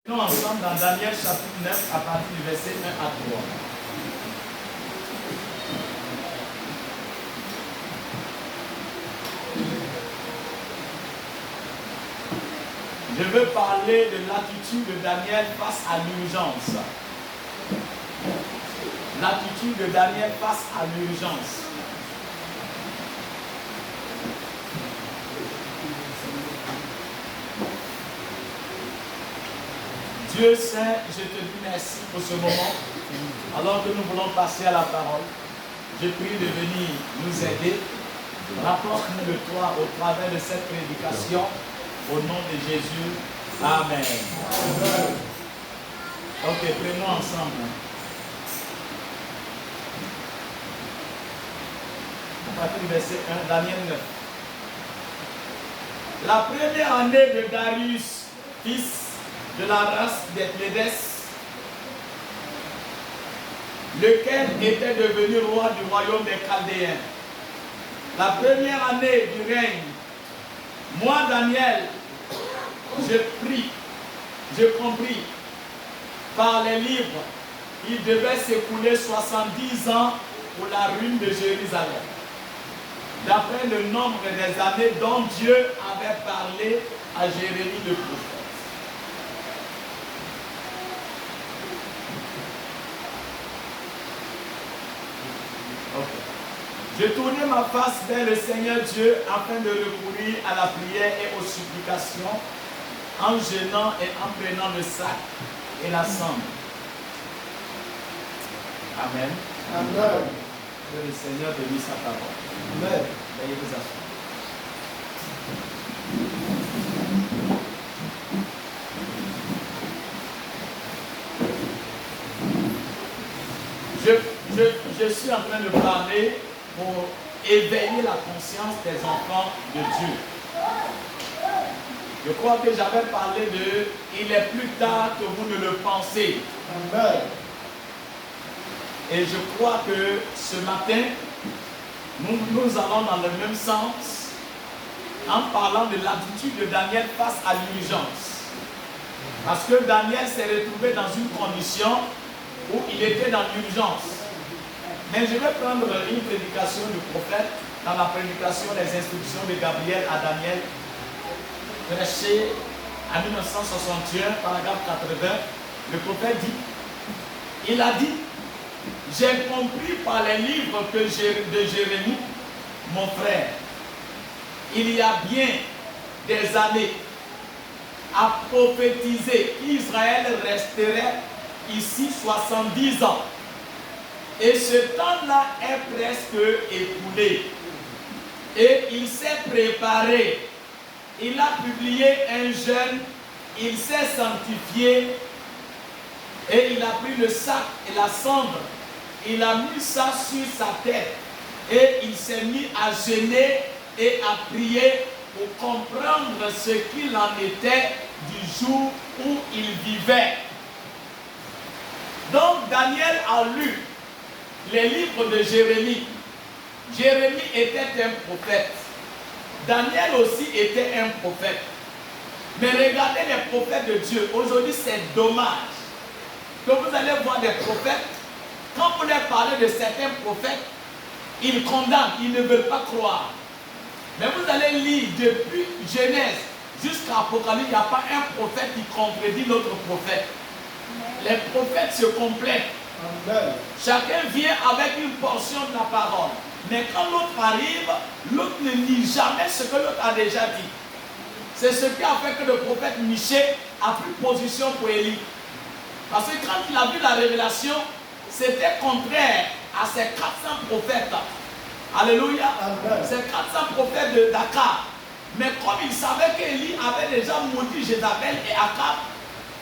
Nous ensemble dans Daniel chapitre 9 à partir du verset 1 à 3. Je veux parler de l'attitude de Daniel face à l'urgence. L'attitude de Daniel face à l'urgence. Dieu Saint, je te dis merci pour ce moment. Alors que nous voulons passer à la parole, je prie de venir nous aider. Rapproche-nous de toi au travers de cette prédication. Au nom de Jésus. Amen. Ok, prenons ensemble. À partir du verset 1, Daniel 9. La première année de Darius, fils de la race des Plédès, lequel était devenu roi du royaume des Chaldéens. La première année du règne, moi, Daniel, je compris par les livres, il devait s'écouler 70 ans pour la ruine de Jérusalem, d'après le nombre des années dont Dieu avait parlé à Jérémie le prophète. Je tournai ma face vers le Seigneur Dieu afin de recourir à la prière et aux supplications, en jeûnant et en prenant le sac et la cendre. Amen. Amen. Que le Seigneur bénisse sa parole. Amen. Veuillez vous asseoir. Je suis en train de parler pour éveiller la conscience des enfants de Dieu. Je crois que j'avais parlé de « Il est plus tard que vous ne le pensez ». Amen. Et je crois que ce matin, nous allons dans le même sens en parlant de l'attitude de Daniel face à l'urgence. Parce que Daniel s'est retrouvé dans une condition où il était dans l'urgence. Mais je vais prendre une prédication du prophète dans la prédication des instructions de Gabriel à Daniel, prêché en 1961, paragraphe 80. Le prophète dit, il a dit, j'ai compris par les livres de Jérémie, mon frère, il y a bien des années à prophétiser qu'Israël resterait ici 70 ans. Et ce temps-là est presque écoulé. Et il s'est préparé. Il a publié un jeûne. Il s'est sanctifié. Et il a pris le sac et la cendre. Il a mis ça sur sa tête. Et il s'est mis à jeûner et à prier pour comprendre ce qu'il en était du jour où il vivait. Donc Daniel a lu les livres de Jérémie. Jérémie était un prophète. Daniel aussi était un prophète. Mais regardez les prophètes de Dieu. Aujourd'hui, c'est dommage que vous allez voir des prophètes. Quand vous leur parlez de certains prophètes, ils condamnent, ils ne veulent pas croire. Mais vous allez lire depuis Genèse jusqu'à Apocalypse, il n'y a pas un prophète qui contredit l'autre prophète. Les prophètes se complètent. Amen. Chacun vient avec une portion de la parole. Mais quand l'autre arrive, l'autre ne nie jamais ce que l'autre a déjà dit. C'est ce qui a fait que le prophète Michée a pris position pour Élie. Parce que quand il a vu la révélation, c'était contraire à ces 400 prophètes. Alléluia. Amen. Ces 400 prophètes de Dakar. Mais comme il savait qu'Élie avait déjà maudit Jézabel et Akab,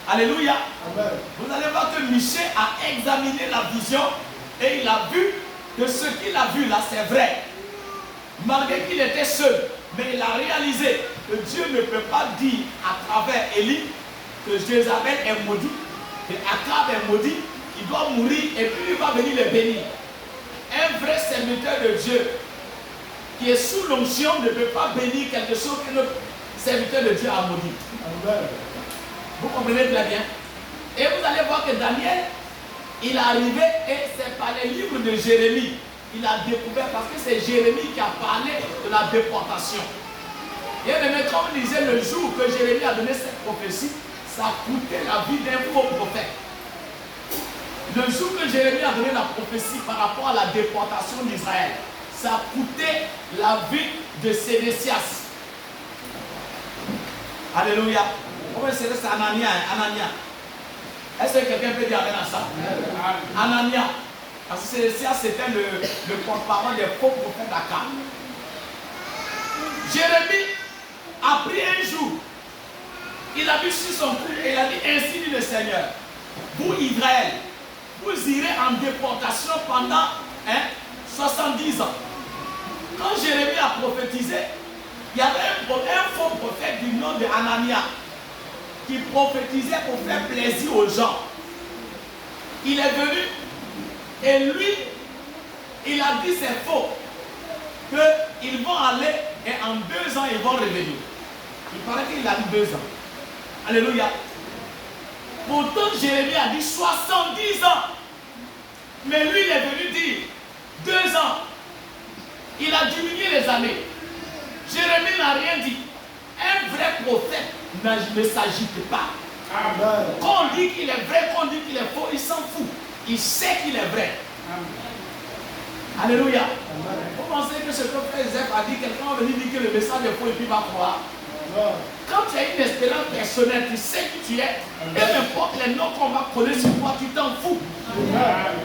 alléluia. Amen. Vous allez voir que Michée a examiné la vision et il a vu que ce qu'il a vu là, c'est vrai. Malgré qu'il était seul, mais il a réalisé que Dieu ne peut pas dire à travers Élie que Jézabel est maudit, que Akab est maudit, il doit mourir et puis il va venir les bénir. Un vrai serviteur de Dieu qui est sous l'onction ne peut pas bénir quelque chose que notre serviteur de Dieu a maudit. Amen. Vous comprenez très bien. Et vous allez voir que Daniel, il est arrivé et c'est par les livres de Jérémie. Il a découvert parce que c'est Jérémie qui a parlé de la déportation. Et même comme on disait le jour que Jérémie a donné cette prophétie, ça a coûté la vie d'un faux prophète. Le jour que Jérémie a donné la prophétie par rapport à la déportation d'Israël, ça a coûté la vie de Sédécias. Alléluia. Comment c'est Anania? Anania. Est-ce que quelqu'un peut dire amen à ça? Anania. Parce que Sédécias c'était le porte-parole des faux prophètes d'Akab. Jérémie a pris un jour. Il a vu sur son cou et il a dit ainsi dit le Seigneur. Vous Israël, vous irez en déportation pendant 70 ans. Quand Jérémie a prophétisé, il y avait un faux prophète du nom de Anania qui prophétisait pour faire plaisir aux gens. Il est venu et lui, il a dit c'est faux, qu'ils vont aller et en 2 ans ils vont revenir. Il paraît qu'il a dit 2 ans. Alléluia. Pourtant Jérémie a dit 70 ans. Mais lui il est venu dire 2 ans. Il a diminué les années. Jérémie n'a rien dit. Un vrai prophète ne s'agite pas. Amen. Quand on dit qu'il est vrai, quand on dit qu'il est faux, il s'en fout. Il sait qu'il est vrai. Amen. Alléluia. Amen. Vous pensez que ce que frère Joseph a dit, quelqu'un va venir dire que le message est faux et puis va croire. Amen. Quand tu as une espérance personnelle, tu sais qui tu es, amen, et n'importe les noms qu'on va coller sur toi, tu t'en fous. Amen.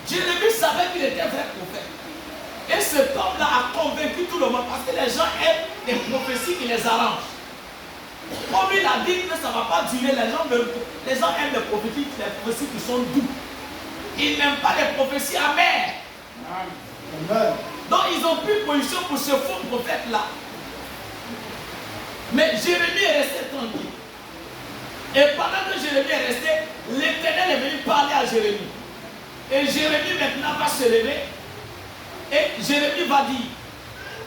Jérémie savait qu'il était vrai prophète. Et cet homme-là a convaincu tout le monde parce que les gens aiment les prophéties qui les arrangent. Comme il a dit que ça ne va pas durer, les gens aiment les prophéties qui sont doux. Ils n'aiment pas les prophéties amères. Amen. Donc ils ont pris position pour ce faux prophète-là. Mais Jérémie est resté tranquille. Et pendant que Jérémie est resté, l'Éternel est venu parler à Jérémie. Et Jérémie maintenant va se lever. Et Jérémie va dire,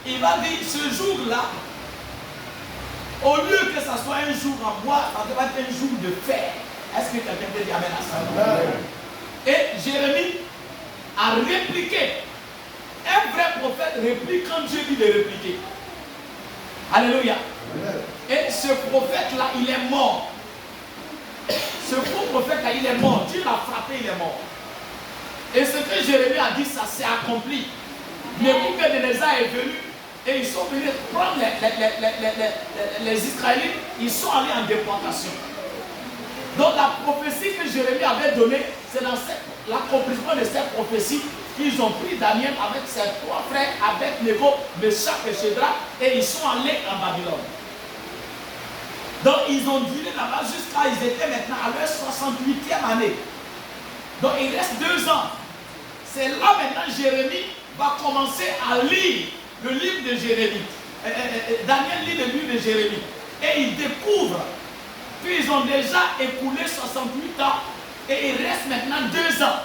il va dire ce jour-là, au lieu que ça soit un jour en bois, ça va être un jour de fer. Est-ce que quelqu'un peut dire amen à ça? Amen. Et Jérémie a répliqué. Un vrai prophète réplique quand Dieu dit de répliquer. Alléluia. Amen. Et ce prophète-là, il est mort. Ce faux prophète-là, il est mort. Dieu l'a frappé, il est mort. Et ce que Jérémie a dit, ça s'est accompli. Nebuchadnezzar est venu et ils sont venus prendre les Israélites, ils sont allés en déportation. Donc la prophétie que Jérémie avait donnée, c'est dans l'accomplissement de cette prophétie qu'ils ont pris Daniel avec ses 3 frères, avec Négo, Meshach et Shadrach, et ils sont allés en Babylone. Donc ils ont duré là-bas jusqu'à, ils étaient maintenant à leur 68e année. Donc il reste 2 ans. C'est là maintenant Jérémie va commencer à lire le livre de Jérémie. Daniel lit le livre de Jérémie. Et il découvre qu'ils ont déjà écoulé 68 ans et il reste maintenant 2 ans.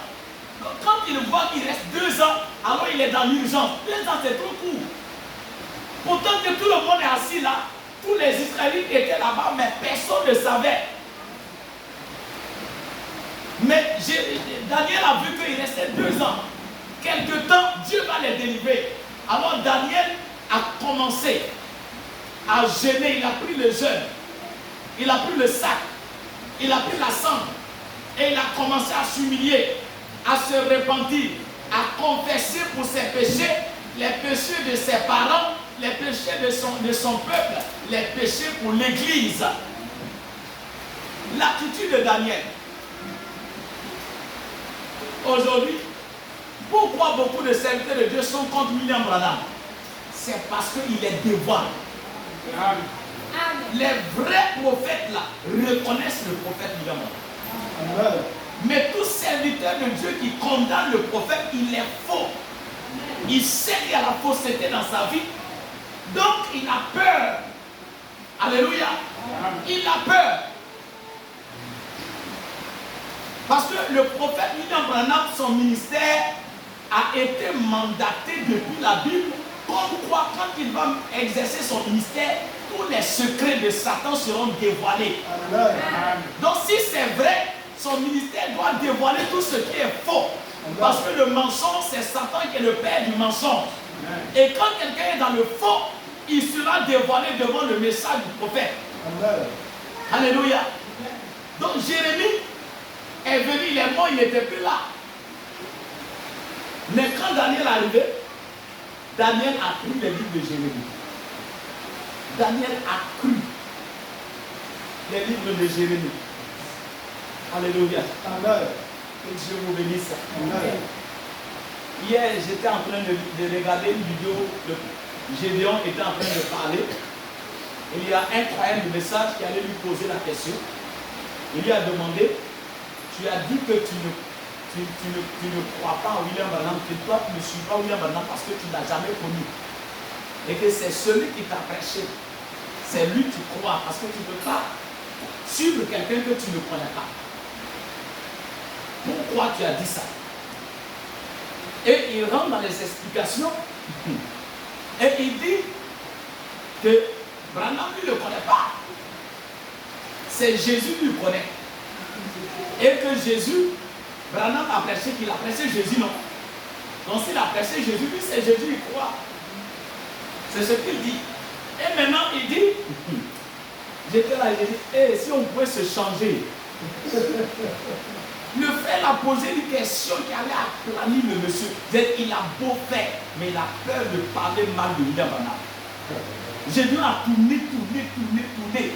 Donc quand il voit qu'il reste 2 ans, alors il est dans l'urgence. 2 ans c'est trop court. Pourtant que tout le monde est assis là, tous les Israélites étaient là-bas, mais personne ne savait. Mais Daniel a vu qu'il restait 2 ans. Quelque temps, Dieu va les délivrer. Alors Daniel a commencé à jeûner. Il a pris le jeûne. Il a pris le sac. Il a pris la cendre. Et il a commencé à s'humilier, à se repentir, à confesser pour ses péchés, les péchés de ses parents, les péchés de son peuple, les péchés pour l'Église. L'attitude de Daniel. Aujourd'hui, pourquoi beaucoup de serviteurs de Dieu sont contre William Branham? C'est parce qu'il est dévoilé. Les vrais prophètes là reconnaissent le prophète William Branham. Mais tout serviteur de Dieu qui condamne le prophète, il est faux. Il sait qu'il y a la fausseté dans sa vie. Donc il a peur. Alléluia. Il a peur. Parce que le prophète William Branham, son ministère a été mandaté depuis la Bible, comme quoi quand il va exercer son ministère, tous les secrets de Satan seront dévoilés. Amen. Donc si c'est vrai, son ministère doit dévoiler tout ce qui est faux. Parce que le mensonge, c'est Satan qui est le père du mensonge. Et quand quelqu'un est dans le faux, il sera dévoilé devant le message du prophète. Amen. Alléluia. Donc Jérémie est venu, il est mort, il n'était plus là. Mais quand Daniel est arrivé, Daniel a pris les livres de Jérémie. Daniel a cru les livres de Jérémie. Alléluia. Amen. Que Dieu vous bénisse. Amen. Hier, j'étais en train de regarder une vidéo de Gédéon était en train de parler. Il y a un croyant du message qui allait lui poser la question. Il lui a demandé, tu as dit que tu ne crois pas en William Branham, que toi tu ne suis pas William Branham parce que tu ne l'as jamais connu. Et que c'est celui qui t'a prêché. C'est lui que tu crois parce que tu ne peux pas suivre quelqu'un que tu ne connais pas. Pourquoi tu as dit ça? Et il rentre dans les explications. Et il dit que Branham lui ne le connaît pas. C'est Jésus qui le connaît. Et que Jésus, Branham a prêché qu'il a prêché Jésus, non. Donc s'il a prêché Jésus, lui c'est Jésus, il croit. C'est ce qu'il dit. Et maintenant il dit, j'étais là, il dit, hey, si on pouvait se changer. Le frère a posé une question qui allait aplanir le monsieur. Il a beau faire, mais il a peur de parler mal de William Branham. J'ai dû la tourner.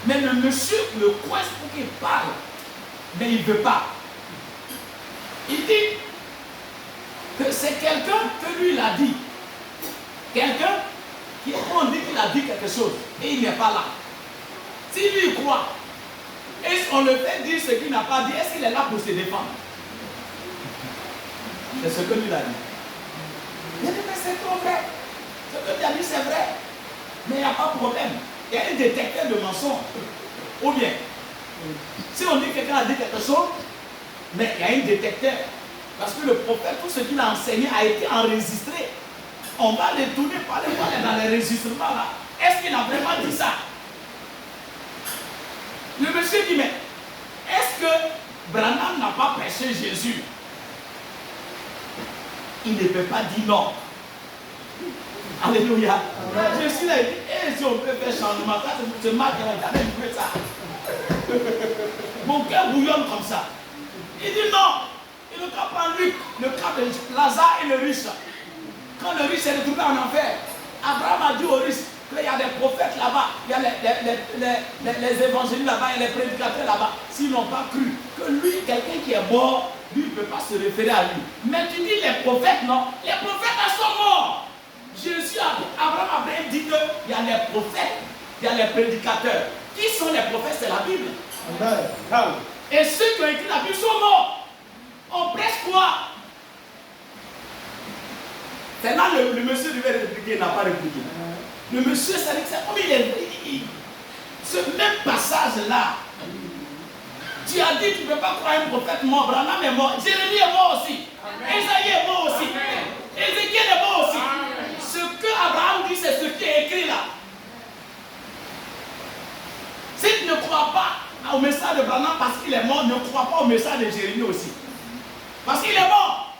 Mais le monsieur le coince pour qu'il parle. Mais il ne veut pas. Il dit que c'est quelqu'un que lui il a dit. Quelqu'un qui on dit qu'il a dit quelque chose et il n'est pas là. Si lui il croit, est-ce qu'on le fait dire ce qu'il n'a pas dit? Est-ce qu'il est là pour se défendre? C'est ce que lui a dit. Il a dit, mais c'est trop vrai. Ce que tu as dit, c'est vrai. Mais il n'y a pas de problème. Il y a un détecteur de mensonges. Ou bien, si on dit que quelqu'un a dit quelque chose, mais il y a un détecteur. Parce que le prophète, tout ce qu'il a enseigné a été enregistré. On va les tourner par les dans les enregistrements là. Est-ce qu'il a vraiment dit ça? Le monsieur dit, mais est-ce que Branham n'a pas prêché Jésus? Il ne peut pas dire non. Alléluia. Je suis là, il dit, si on peut faire changement, ça c'est mal qu'il a jamais fait ça. Mon cœur bouillonne comme ça. Il dit non. Il ne cas pas Luc, le cas de Lazare et le riche. Quand le riche s'est retrouvé en enfer, Abraham a dit au riche qu'il y a des prophètes là-bas, il y a les évangélistes là-bas, il y a les prédicateurs là-bas. S'ils n'ont pas cru que lui, quelqu'un qui est mort, lui ne peut pas se référer à lui. Mais tu dis les prophètes, non? Les prophètes sont morts. Jésus, Abraham a bien dit qu'il y a les prophètes, il y a les prédicateurs. Qui sont les prophètes? C'est la Bible. Amen. Et ceux qui ont écrit la Bible sont morts. On prêche quoi? C'est là le monsieur devait répliquer, il n'a pas répliqué. Le monsieur, c'est comme il est. Ce même passage-là, tu as dit que tu ne peux pas croire un prophète mort. Branham est mort. Jérémie est mort aussi. Esaïe est mort aussi. Ézéchiel est mort aussi. Ce que Abraham dit, c'est ce qui est écrit là. Si tu ne crois pas au message de Branham parce qu'il est mort, ne crois pas au message de Jérémie aussi. Parce qu'il est mort.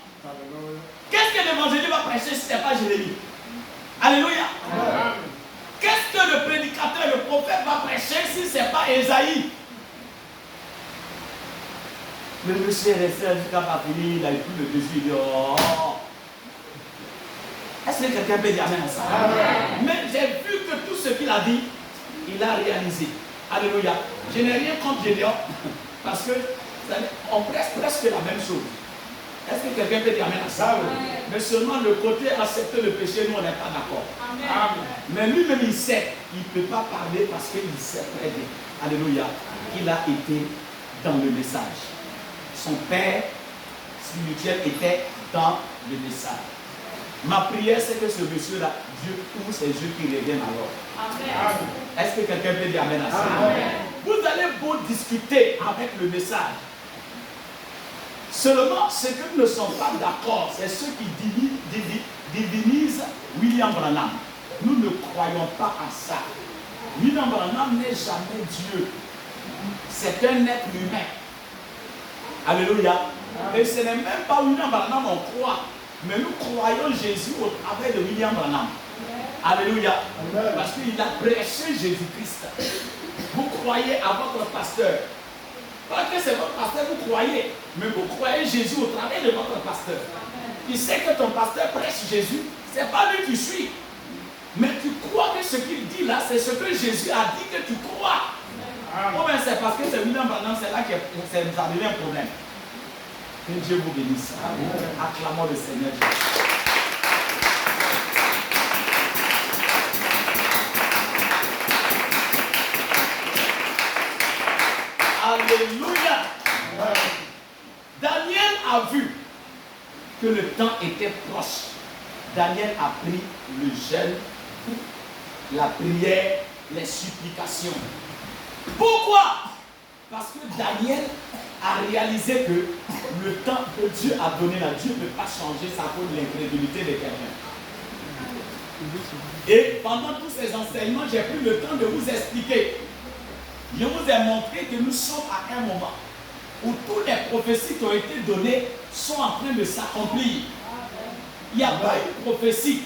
Qu'est-ce que l'évangile va prêcher si ce n'est pas Jérémie? Alléluia. Qu'est-ce que le prédicateur, le prophète va prêcher si ce n'est pas Esaïe? Le monsieur est resté jusqu'à pas fini, il a eu plus de Jésus, il dit oh. Est-ce que quelqu'un peut dire amen à ça? Mais j'ai vu que tout ce qu'il a dit, il a réalisé. Alléluia. Je n'ai rien contre Gédéon, parce que on presse presque la même chose. Est-ce que quelqu'un peut dire amen à ça? Mais seulement le côté accepter le péché, nous on n'est pas d'accord. Mais lui-même il sait, il ne peut pas parler parce qu'il sait très bien. Alléluia. Il a été dans le message. Son père spirituel était dans le message. Ma prière c'est que ce monsieur-là, Dieu ouvre ses yeux qui reviennent alors. Amen. Est-ce que quelqu'un peut dire amen à ça? Amen. Vous allez beau discuter avec le message. Seulement, ceux qui ne sont pas d'accord, c'est ceux qui divinisent William Branham. Nous ne croyons pas à ça. William Branham n'est jamais Dieu. C'est un être humain. Alléluia. Et ce n'est même pas William Branham, on croit. Mais nous croyons Jésus au travers de William Branham. Alléluia. Parce qu'il a prêché Jésus-Christ. Vous croyez à votre pasteur. Pas que c'est votre pasteur, vous croyez. Mais vous croyez Jésus au travers de votre pasteur. Tu sais que ton pasteur prêche Jésus. Ce n'est pas lui qui suit. Mais tu crois que ce qu'il dit là, c'est ce que Jésus a dit que tu crois. Oh bien c'est parce que c'est William Branham, c'est là que ça devient un problème. Que Dieu vous bénisse. Acclamons le Seigneur Jésus. Alléluia. Daniel a vu que le temps était proche. Daniel a pris le jeûne, la prière, les supplications. Pourquoi? Parce que Daniel a réalisé que le temps que Dieu a donné là, Dieu ne peut pas changer ça à cause de l'incrédulité de quelqu'un. Et pendant tous ces enseignements, j'ai pris le temps de vous expliquer. Je vous ai montré que nous sommes à un moment où toutes les prophéties qui ont été données sont en train de s'accomplir. Il n'y a pas une prophétie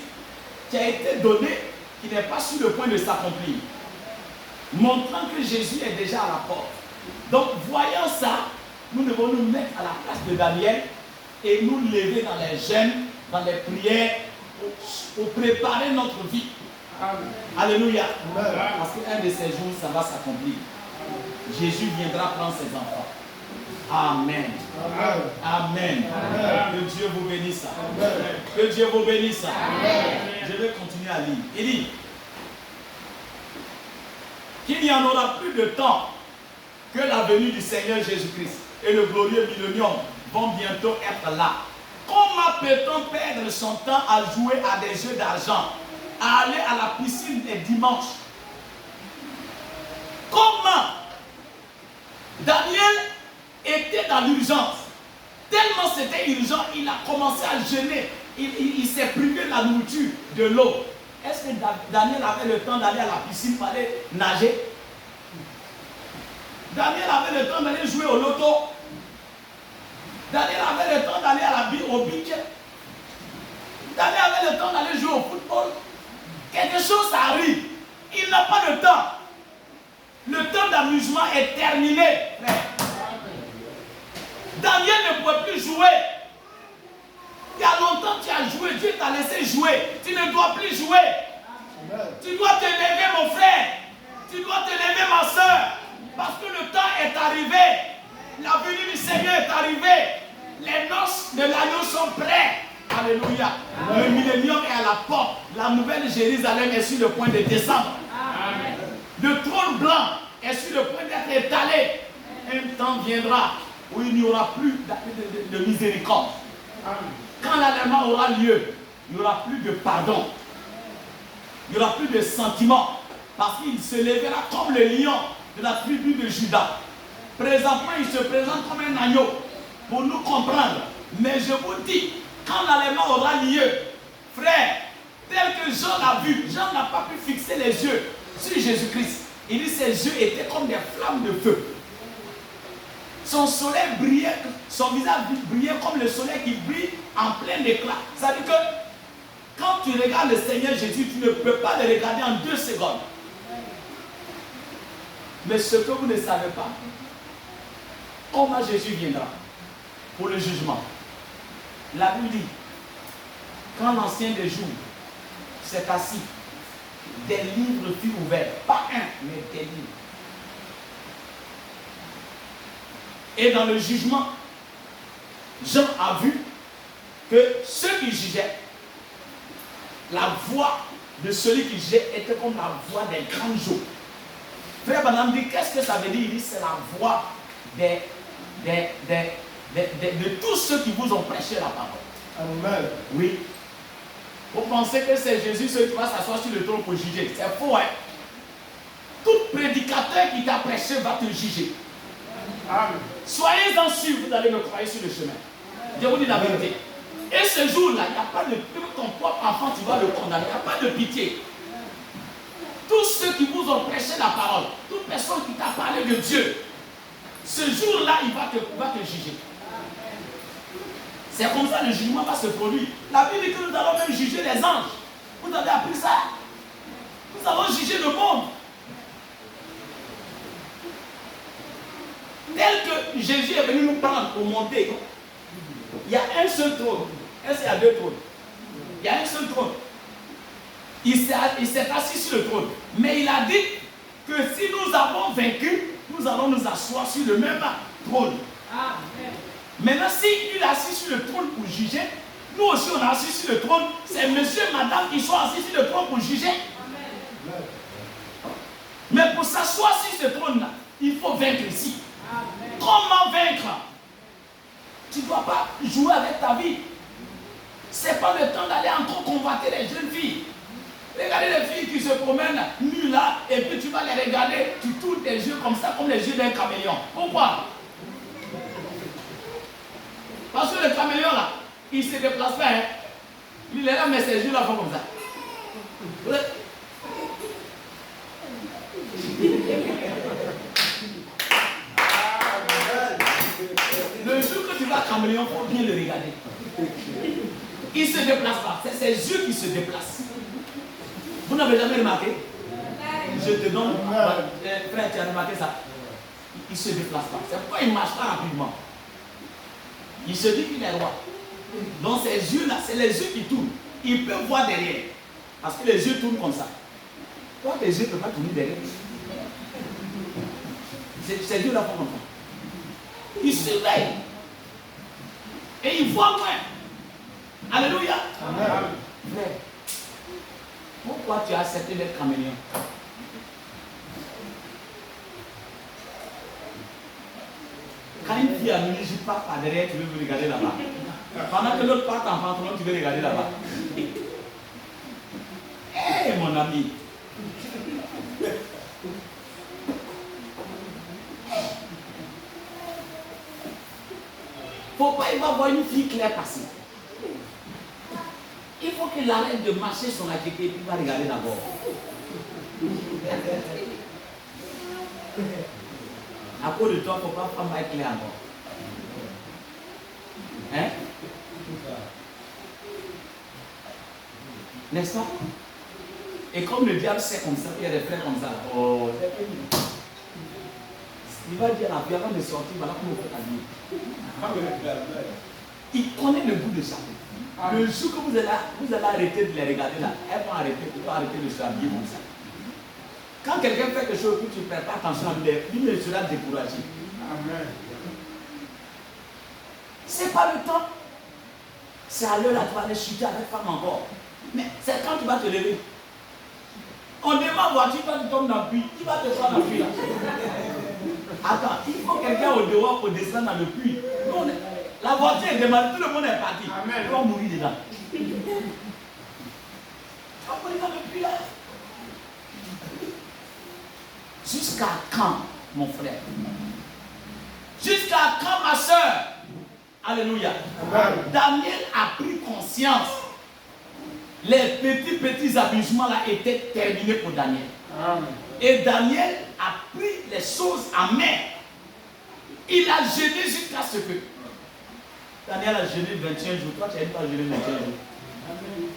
qui a été donnée qui n'est pas sur le point de s'accomplir. Montrant que Jésus est déjà à la porte. Donc, voyant ça, nous devons nous mettre à la place de Daniel et nous lever dans les jeûnes, dans les prières, pour préparer notre vie. Amen. Alléluia. Amen. Parce qu'un de ces jours, ça va s'accomplir. Jésus viendra prendre ses enfants. Amen. Amen. Amen. Amen. Que Dieu vous bénisse. Amen. Que Dieu vous bénisse. Amen. Je vais continuer à lire. Il dit qu'il n'y en aura plus de temps que la venue du Seigneur Jésus-Christ et le glorieux millénium vont bientôt être là. Comment peut-on perdre son temps à jouer à des jeux d'argent, à aller à la piscine les dimanches? Comment? Daniel était dans l'urgence. Tellement c'était urgent, il a commencé à jeûner. Il s'est privé de la nourriture, de l'eau. Est-ce que Daniel avait le temps d'aller à la piscine pour aller nager? Daniel avait le temps d'aller jouer au loto. Daniel avait le temps d'aller au beach. Daniel avait le temps d'aller jouer au football. Quelque chose arrive. Il n'a pas de temps. Le temps d'amusement est terminé, frère. Daniel ne pouvait plus jouer. Il y a longtemps tu as joué, Dieu t'a laissé jouer. Tu ne dois plus jouer. Tu dois te lever, mon frère. Tu dois te lever, ma soeur. Parce que le temps est arrivé. La venue du Seigneur est arrivée. Les noces de l'agneau sont prêts. Alléluia. Le millénium est à la porte. La nouvelle Jérusalem est sur le point de descendre. Amen. Le trône blanc est sur le point d'être étalé. Un temps viendra où il n'y aura plus de miséricorde. Amen. Quand l'enlèvement aura lieu, il n'y aura plus de pardon. Il n'y aura plus de sentiments. Parce qu'il se lèvera comme le lion de la tribu de Juda. Présentement, il se présente comme un agneau pour nous comprendre. Mais je vous dis, quand l'enlèvement aura lieu, frère, tel que Jean l'a vu, Jean n'a pas pu fixer les yeux sur Jésus-Christ. Il dit ses yeux étaient comme des flammes de feu. Son soleil brillait, son visage brillait comme le soleil qui brille en plein éclat. Ça veut dire que quand tu regardes le Seigneur Jésus, tu ne peux pas le regarder en 2 secondes. Mais ce que vous ne savez pas, comment Jésus viendra pour le jugement. La Bible dit, quand l'ancien des jours s'est assis, des livres furent ouverts. Pas un, mais des livres. Et dans le jugement, Jean a vu que ceux qui jugeaient, la voix de celui qui jugeait était comme la voix des grands jours. Frère Branham dit, qu'est-ce que ça veut dire? Il dit, c'est la voix de tous ceux qui vous ont prêché la parole. Amen. Oui. Vous pensez que c'est Jésus celui qui va s'asseoir sur le trône pour juger? C'est faux, hein? Tout prédicateur qui t'a prêché va te juger. Amen. Soyez-en sûrs, vous allez me croire sur le chemin. Je vous dis la vérité. Et ce jour-là, il n'y a pas de... Ton propre enfant, tu vas le condamner. Il n'y a pas de pitié. tous ceux qui vous ont prêché la parole, toute personne qui t'a parlé de Dieu, ce jour-là, il va te juger. C'est comme ça que le jugement va se produire. La Bible dit que nous allons même juger les anges. Vous avez appris ça? Nous allons juger le monde. Tel que Jésus est venu nous prendre pour monter, il y a un seul trône. Est-ce qu'il y a deux trônes? Il y a un seul trône. Il s'est assis sur le trône. Mais il a dit que si nous avons vaincu, nous allons nous asseoir sur le même trône. Amen. Maintenant, s'il est assis sur le trône pour juger, nous aussi on est assis sur le trône. C'est monsieur et madame qui sont assis sur le trône pour juger. Amen. Mais pour s'asseoir sur ce trône-là, il faut vaincre ici. Amen. Comment vaincre? Tu ne dois pas jouer avec ta vie. Ce n'est pas le temps d'aller encore convoiter les jeunes filles. Regardez les filles qui se promènent nues là, et puis tu vas les regarder, tu tournes tes yeux comme ça, comme les yeux d'un caméléon. Pourquoi? Parce que le caméléon là, il ne se déplace pas. Hein. Il est là, mais ses yeux là font comme ça. Le jour que tu vas caméléon, il faut bien le regarder. Il ne se déplace pas, c'est ses yeux qui se déplacent. Vous n'avez jamais remarqué? Je te donne, frère, tu as remarqué ça? Il ne se déplace pas. C'est pourquoi il ne marche pas rapidement. Il se dit qu'il est roi. Donc ces yeux-là, c'est les yeux qui tournent. Il peut voir derrière. Parce que les yeux tournent comme ça. Toi, tes yeux ne peuvent pas tourner derrière. Ces yeux-là font comme ça. Il surveille. Et il voit loin. Alléluia. Amen. Frère, pourquoi tu as accepté d'être caméléon? Quand une fille a mis, je pars par derrière, tu veux me regarder là-bas. Pendant que l'autre part en pantalon, tu veux regarder là-bas. Hé, mon ami. Faut pas, il va voir une fille claire passer. Il faut qu'il arrête de marcher sur la tête et puis il va regarder d'abord. À cause de toi, il ne faut pas prendre ma clé encore. Hein? N'est-ce pas? Et comme le diable sait comme ça, il y a des frères comme ça. Oh, il va dire à la avant de sortir, voilà comment on fait la vie. Il connaît le goût de ça. Le jour que vous allez arrêter de les regarder là, elles vont arrêter de s'habiller comme ça. Quand quelqu'un fait quelque chose que tu ne prêtes pas attention à lui, il ne sera découragé. Amen. Ce n'est pas le temps. C'est à l'heure là, tu vas aller chuter avec femme encore. Mais c'est quand tu vas te lever. On démarre voiture, quand tu tombes dans le puits, qui va te prendre dans le puits là? Attends, il faut quelqu'un au dehors pour descendre dans le puits. La voiture est démarrée, tout le monde est parti. Amen. Tu vas mourir dedans. Tu vas mourir dans le puits là. Jusqu'à quand, mon frère? Jusqu'à quand, ma soeur? Alléluia. Amen. Daniel a pris conscience. Les petits amusements là étaient terminés pour Daniel. Amen. Et Daniel a pris les choses en main. Il a jeûné jusqu'à ce que. Daniel a jeûné 21 jours. Toi, tu n'as pas jeûné 21 jours. Amen.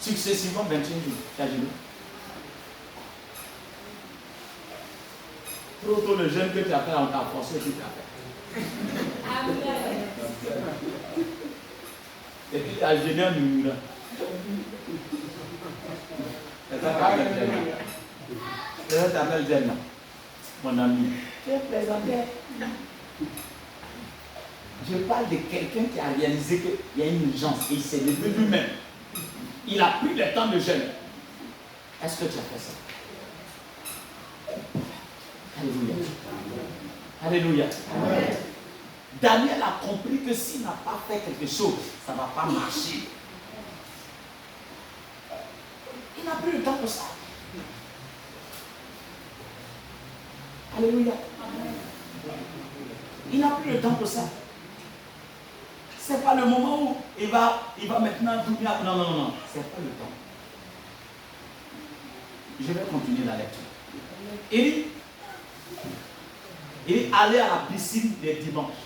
Successivement 21 jours. Tu as jeûné. Trop tôt le jeûne que tu as fait, on t'a forcé, tu t'as fait. Amen. Et puis tu as jeûné un murmurant. C'est ça que t'appelles Zena. Mon ami. Tu es présenté. Je parle de quelqu'un qui a réalisé qu'il y a une urgence et il s'est levé lui-même. Il a pris le temps de jeûne. Est-ce que tu as fait ça? Alléluia. Alléluia. Amen. Daniel a compris que s'il n'a pas fait quelque chose, ça ne va pas marcher. Il n'a plus le temps pour ça. Alléluia. Amen. Il n'a plus le temps pour ça. Ce n'est pas le moment où il va maintenant dormir. Non. Ce n'est pas le temps. Je vais continuer la lecture. Il dit aller à la piscine les dimanches.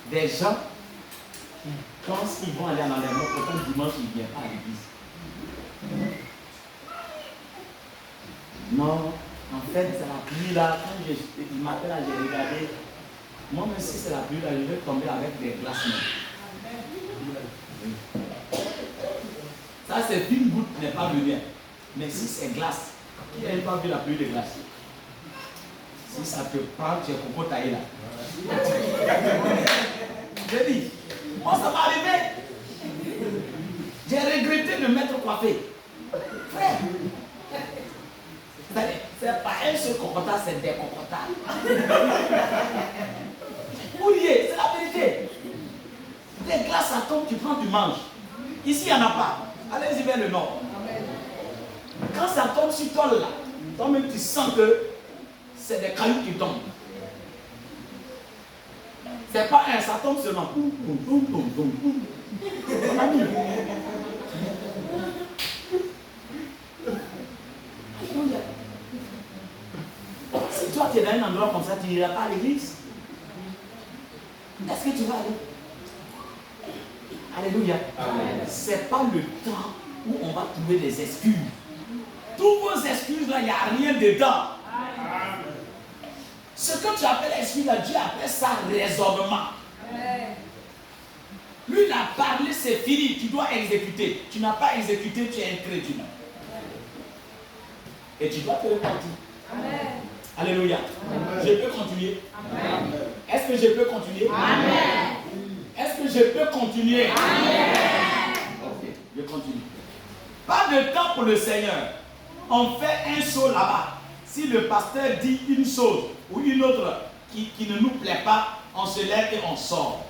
Des gens qui pensent qu'ils vont aller à l'enlèvement, pourtant dimanche ils ne viennent pas à l'église. Non, en fait c'est la pluie là. Quand du matin là, j'ai regardé. Moi même si c'est la pluie là, je vais tomber avec des glaces. Ça c'est une goutte qui n'est pas venue. Mais si c'est glace, qui n'a pas vu la pluie de glace? Si ça te prend, tu es coco taillé là. J'ai dit, moi ça m'est arrivé. J'ai regretté de m'être coiffé. Frère, c'est pas un seul cocotat, c'est des cocotats. Oubliez, c'est la vérité. Des glaces à tombe, tu prends, tu manges. Ici, il n'y en a pas. Allez-y vers le nord. Quand ça tombe sur toi là, toi-même tu sens que c'est des cailloux qui tombent. C'est pas un, ça tombe seulement. Si toi tu es dans un endroit comme ça, tu n'iras pas à l'église. Est-ce que tu vas aller? Alléluia. C'est pas le temps où on va trouver des excuses. Toutes vos excuses là, il n'y a rien dedans. Ce que tu appelles excuse là, Dieu appelle ça raisonnement. Lui, il a parlé, c'est fini. Tu dois exécuter. Tu n'as pas exécuté, tu es incrédule. Et tu dois te repentir. Alléluia. Je peux continuer? Est-ce que je peux continuer? Est-ce que je peux continuer? Ok, je continue. Pas de temps pour le Seigneur. On fait un saut là-bas. Si le pasteur dit une chose ou une autre qui ne nous plaît pas, on se lève et on sort.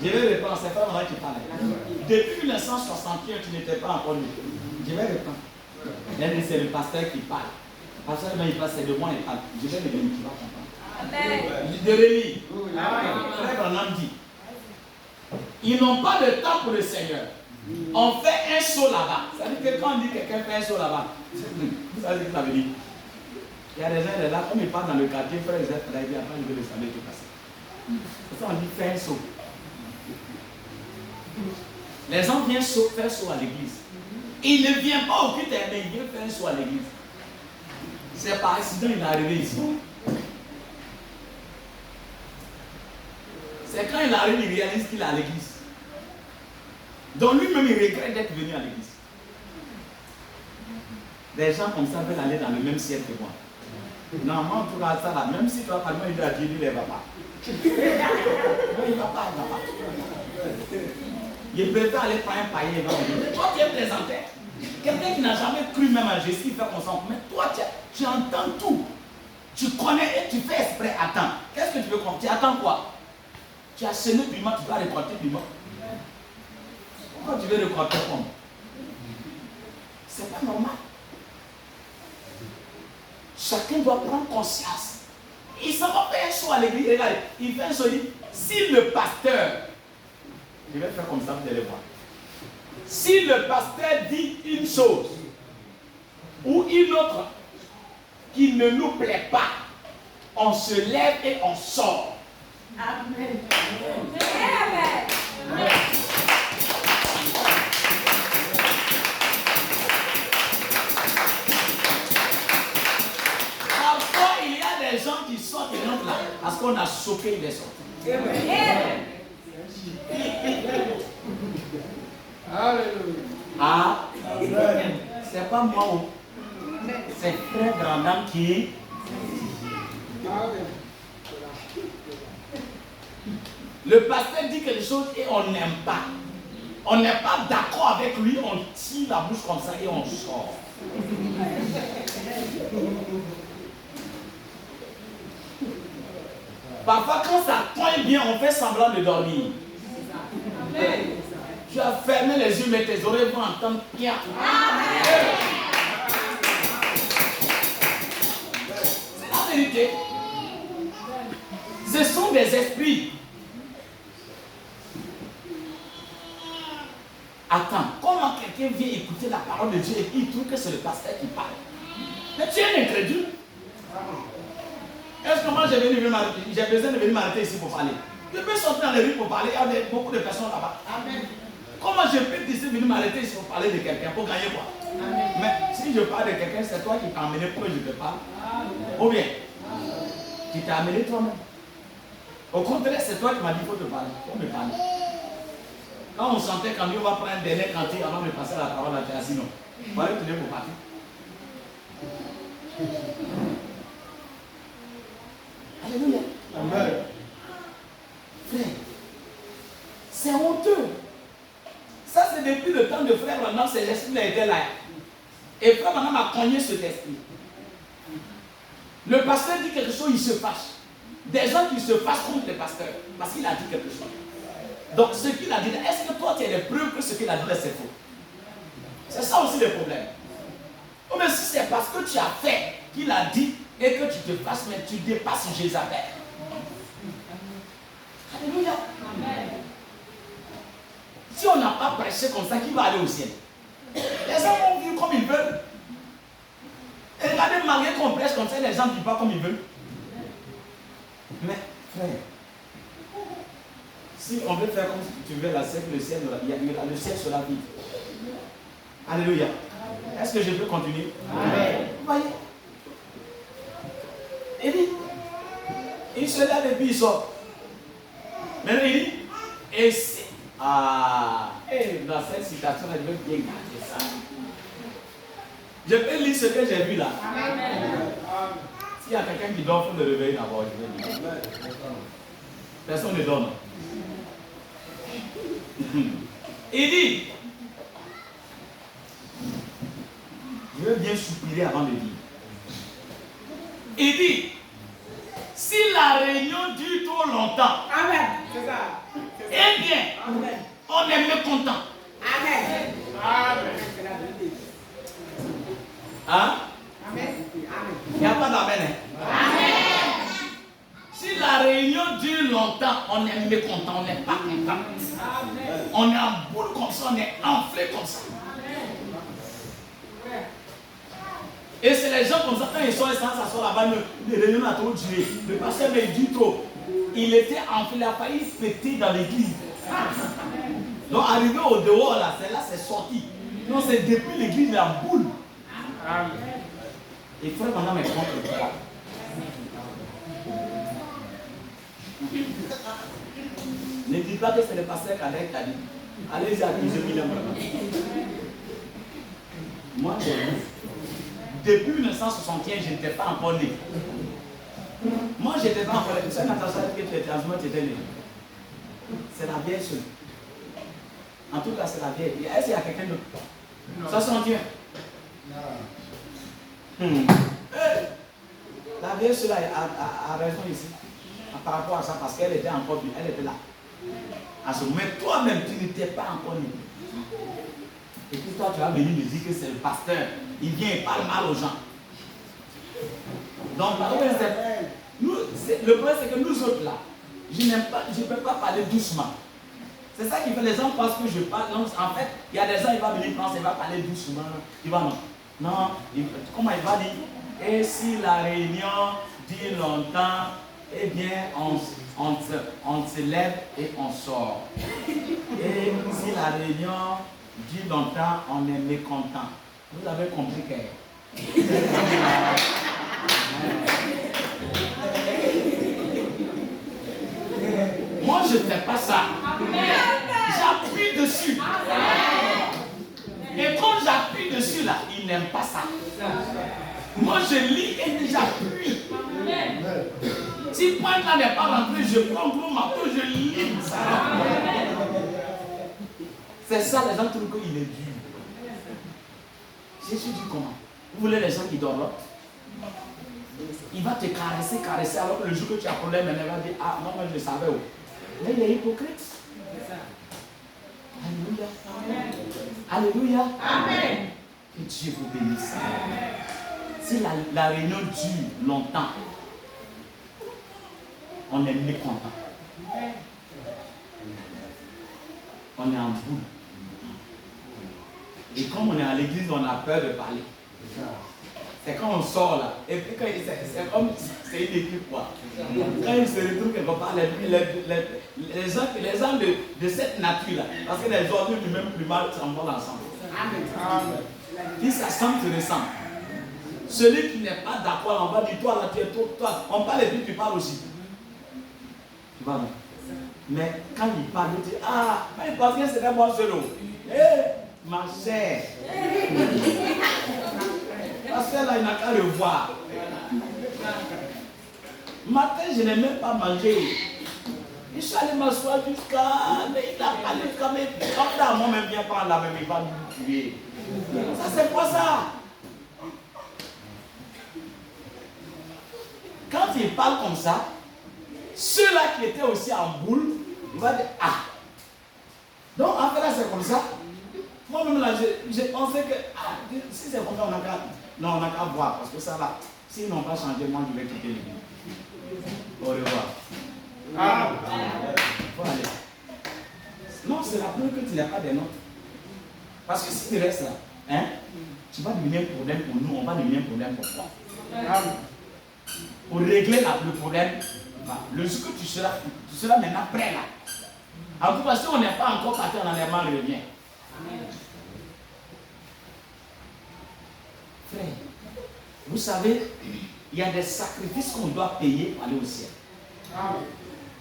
Je vais répondre, c'est pas moi qui parle. Depuis 1961, tu n'étais pas encore né. Je vais répondre. C'est le pasteur qui parle. Le pasteur, il passe, c'est de moi, il parle. Je vais le dire, tu vas comprendre. De Rémi, Frère Branham dit, ils n'ont pas de temps pour le Seigneur. On fait un saut là-bas. Ça veut dire que quand on dit que quelqu'un fait un saut là-bas, vous savez ce que ça veut dire? Il y a des gens là, comme ils partent dans le quartier, frère Joseph, il dit après, je vais le savoir tout passer. C'est ça, on dit faire un saut. Les gens viennent faire un saut à l'église. Il ne vient pas au culte, mais il vient faire un saut à l'église. C'est par accident il est arrivé ici. C'est quand il arrive, il réalise qu'il est à l'église. Donc lui-même, il regrette d'être venu à l'église. Des gens comme ça veulent aller dans le même ciel que moi. Normalement, pour ça là, même si tu vas parler, il dit à Dieu, il ne va pas. Non, il ne va pas, il ne va pas. Il préfère aller prendre un païen et va venir. Toi, tu es présenté. Quelqu'un qui n'a jamais cru même à Jésus, il fait comme ça. Mais toi, tu entends tout. Tu connais et tu fais exprès. Attends. Qu'est-ce que tu veux comprendre? Tu attends quoi? Tu as semé piment, tu dois récolter piment. Pourquoi tu veux récolter comme? C'est pas normal. Chacun doit prendre conscience. Il s'en va faire un saut à l'église. Regarde, il fait un saut. Il dit, si le pasteur, je vais faire comme ça, vous allez voir. Si le pasteur dit une chose ou une autre qui ne nous plaît pas, on se lève et on sort. Amen. Amen. Parfois, il y a des gens qui sortent et rentrent là parce qu'on a choqué les sorties. Amen. Alléluia. Ah, c'est pas moi, c'est Frère Branham qui. Le pasteur dit quelque chose et on n'aime pas. On n'est pas d'accord avec lui, on tire la bouche comme ça et on sort. Parfois, quand ça tourne bien, on fait semblant de dormir. Tu as fermé les yeux, mais tes oreilles vont entendre bien. C'est la vérité. Ce sont des esprits. Attends, comment quelqu'un vient écouter la parole de Dieu et il trouve que c'est le pasteur qui parle. Mais tu es un incrédule. Est-ce que moi j'ai besoin de venir m'arrêter ici pour parler? Je peux sortir dans les rues pour parler, il y a beaucoup de personnes là-bas. Amen. Comment je peux décider de venir m'arrêter ici pour parler de quelqu'un, pour gagner quoi? Amen. Mais si je parle de quelqu'un, c'est toi qui t'as amené pour que je te parle. Ou bien, tu t'es amené toi-même. Au contraire, c'est toi qui m'as dit qu'il faut te parler, il faut me parler. Quand on sentait qu'on va prendre un dernier cantique avant de passer la parole à Théa, sinon, on va retourner pour partir. Alléluia. Amen. Frère, c'est honteux. Ça, c'est depuis le temps de frère Branham, c'est l'esprit qui était là. Et frère Branham a cogné cet esprit. Le pasteur dit quelque chose, il se fâche. Des gens qui se fâchent contre le pasteur parce qu'il a dit quelque chose. Donc, ce qu'il a dit, est-ce que toi, tu as les preuves que ce qu'il a dit, c'est faux? C'est ça aussi le problème. Oh, mais si c'est parce que tu as fait qu'il a dit et que tu te fasses, mais tu dépasses Jézabel. Alléluia. Amen. Si on n'a pas prêché comme ça, qui va aller au ciel? Les gens vont vivre comme ils veulent. Et regardez, malgré qu'on prêche comme ça, les gens ne vivent pas comme ils veulent. Mais, frère, si on veut faire comme tu veux, le ciel sera vide. Alléluia. Est-ce que je peux continuer? Amen. Vous voyez? Il dit, il se lève et puis il sort. Maintenant il dit, et si, dans cette citation, je veux bien garder ça. Je peux lire ce que j'ai vu là. Amen. S'il y a quelqu'un qui dort, il faut le réveiller d'abord, je vais dire. Personne ne dort. Il dit, je veux bien soupirer avant de dire. Il dit, si la réunion dure trop longtemps, amen, c'est ça. Eh bien, amen, on est mécontent. Amen. Amen. Hein? Amen. Il n'y a pas d'amen. Amen. Si la réunion dure longtemps, on est mécontent, on n'est pas content. Amen. On est en boule comme ça, on est enflé comme ça. Amen. Et c'est les gens comme ça, quand ils sont sans s'asseoir là-bas, les réunions ont trop duré. Le pasteur me dit trop. Il était enflé, il a failli péter dans l'église. Donc arrivé au dehors là, c'est sorti. Non, c'est depuis l'église la boule. Et frère, maintenant, mais contre toi. Ne dis pas que c'est le pasteur Kadek qui a dit. Allez-y accuser William. Moi, j'ai vu. Depuis 1961, je n'étais pas encore né. Moi, je n'étais pas encore né. Tu sais, Natacha, que tu étais en tu étais né. C'est la vieille seule. En tout cas, c'est la vieille. Est-ce qu'il y a quelqu'un d'autre? 61. La vieille seule a raison ici. Par rapport à ça, parce qu'elle était encore vie. Elle était là. Mais toi-même, tu n'étais pas encore né. Et puis toi, tu vas venir me dire que c'est le pasteur. Il vient et parle mal aux gens. Donc, le problème, c'est que nous autres là, je ne peux pas parler doucement. C'est ça qui fait les gens pensent que je parle. Non, en fait, il y a des gens, il va venir penser, il va parler doucement. Il va non. Comment il va dire? Et si la réunion dure longtemps, eh bien, on se lève et on sort. Et si la réunion dure longtemps, on est mécontent. Vous avez compris que... Moi, je ne fais pas ça. J'appuie dessus. Et quand j'appuie dessus, là, il n'aime pas ça. Moi, je lis et j'appuie. Si pointe là n'est pas rentré, je prends gros marteau, je lis ça. C'est ça, les gens trouvent qu'il est dur. Jésus dit comment? Vous voulez les gens qui dorment là? Il va te caresser, alors que le jour que tu as un problème, il va dire, ah, non, moi je le savais. Mais il est hypocrite. Alléluia. Amen. Alléluia. Amen. Que Dieu vous bénisse. Amen. Si la réunion dure longtemps, on est mécontent. On est en boule. Et comme on est à l'église, on a peur de parler. C'est quand on sort là. Et puis quand c'est comme c'est une équipe quoi. Quand ils se retrouvent quelque part, les gens de cette nature là, parce que les ordures du même plumage s'envolent ensemble. Amen. Puis ça semble se ressemble. Celui qui n'est pas d'accord, on va dire toi là, tu es toi. On parle et puis tu parles aussi. Tu vois, non? Mais quand il parle, il dit ah, quand il pense que c'était moi seul. Eh, ma chère. Parce que là, il n'a qu'à le voir. Matin, je n'ai même pas mangé. Je suis allé m'asseoir jusqu'à. Mais il n'a pas le jusqu'à. Mais quand moi-même viens prendre la même, il va nous tuer. Ça, c'est quoi ça? Quand il parle comme ça, ceux-là qui étaient aussi en boule, il va dire ah. Donc, après là, c'est comme ça. Moi-même là, je pensais que ah, si c'est comme ça, on n'a qu'à. Non, on n'a qu'à voir, parce que ça va. S'ils n'ont pas changé, moi je vais quitter l'église. Au revoir. Ah. Faut aller. Non, c'est la preuve que tu n'as pas des notes. Parce que si tu restes là, hein, tu vas devenir un problème pour nous, on va devenir un problème pour toi. Pour régler le problème, le jour que tu seras maintenant prêt là. En tout cas, si on n'est pas encore parti en enlèvement, revient. Frère, vous savez, il y a des sacrifices qu'on doit payer pour aller au ciel.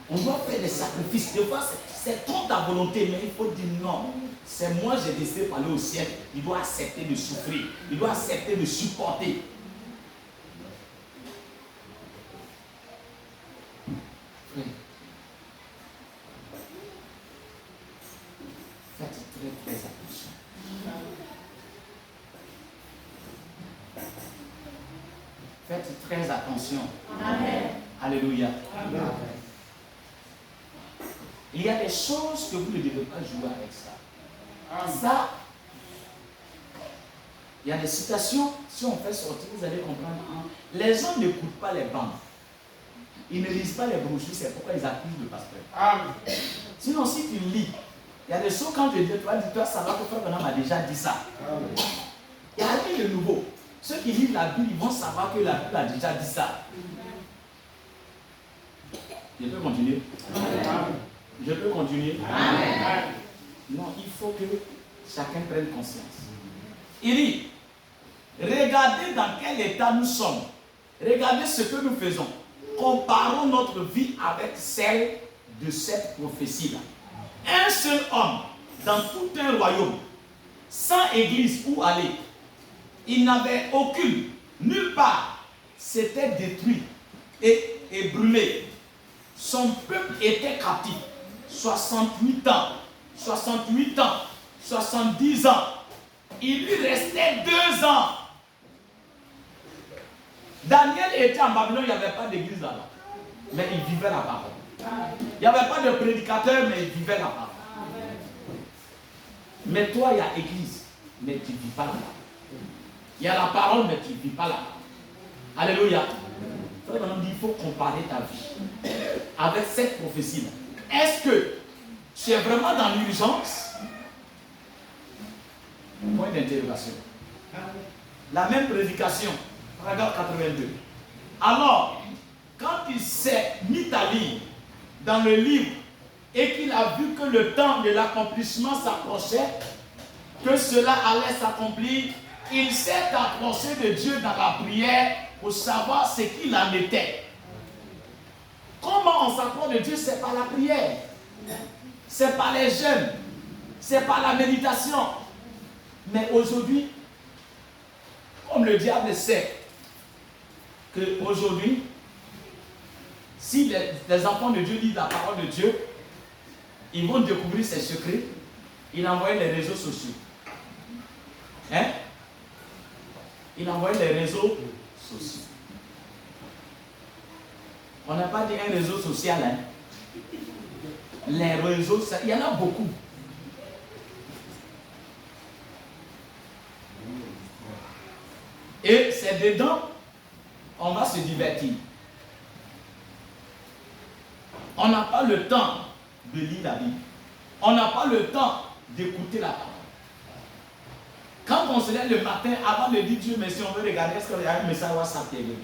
On doit faire des sacrifices. Des fois, c'est contre ta volonté, mais il faut dire non. C'est moi, j'ai décidé pour aller au ciel. Il doit accepter de souffrir. Il doit accepter de supporter. Frère, faites très très attention. Faites très attention. Amen. Alléluia. Amen. Il y a des choses que vous ne devez pas jouer avec ça. Amen. Ça, il y a des citations, si on fait sortir, vous allez comprendre. Les gens n'écoutent pas les bandes. Ils ne lisent pas les brochures, c'est pourquoi ils accusent le pasteur. Amen. Sinon, si tu lis, il y a des choses quand tu dis, tu vas dire, toi, ça va, que Frère Branham m'a déjà dit ça. Amen. Il y a rien de nouveau. Ceux qui lisent la Bible, ils vont savoir que la Bible a déjà dit ça. Je peux continuer? Amen. Je peux continuer? Amen. Non, il faut que chacun prenne conscience. Il dit, regardez dans quel état nous sommes. Regardez ce que nous faisons. Comparons notre vie avec celle de cette prophétie-là. Un seul homme dans tout un royaume, sans église où aller. Il n'avait aucune, nulle part, c'était détruit et brûlé. Son peuple était captif. 68 ans, 70 ans. Il lui restait 2 ans. Daniel était en Babylone, il n'y avait pas d'église là-bas. Mais il vivait la parole. Il n'y avait pas de prédicateur, mais il vivait la parole. Mais toi, il y a église, mais tu ne vis pas là-bas. Il y a la parole, mais tu ne vis pas là. Alléluia. Il faut comparer ta vie avec cette prophétie-là. Est-ce que tu es vraiment dans l'urgence? Point d'interrogation. La même prédication, paragraphe 82. Alors, quand il s'est mis à lire dans le livre et qu'il a vu que le temps de l'accomplissement s'approchait, que cela allait s'accomplir, il s'est approché de Dieu dans la prière pour savoir ce qu'il en était. Comment on s'approche de Dieu? C'est par la prière, c'est par les jeûnes, c'est par la méditation. Mais aujourd'hui, comme le diable sait qu'aujourd'hui, si les enfants de Dieu lisent la parole de Dieu, ils vont découvrir ses secrets. Il envoie les réseaux sociaux. Hein? Il envoie les réseaux sociaux. On n'a pas dit un réseau social. Hein? Les réseaux, il y en a beaucoup. Et c'est dedans, on va se divertir. On n'a pas le temps de lire la Bible. On n'a pas le temps d'écouter la parole. Quand on se lève le matin, avant de dire Dieu merci, on veut regarder est-ce qu'il y a un message WhatsApp qui est venu.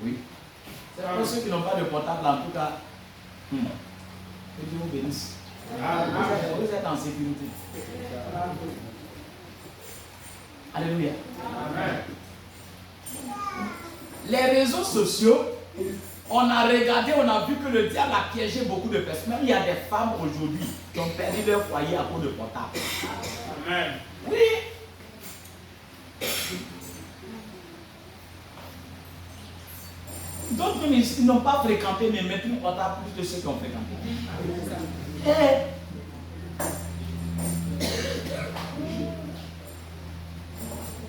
Oui. C'est pour ceux qui n'ont pas de portable, en tout cas. Que Dieu vous bénisse. Vous êtes en sécurité. Alléluia. Amen. Les réseaux sociaux, on a regardé, on a vu que le diable a piégé beaucoup de personnes. Même il y a des femmes aujourd'hui qui ont perdu leur foyer à cause de portable. Amen. Oui. D'autres ils n'ont pas fréquenté, mais maintenant on a plus de ceux qui ont fréquenté.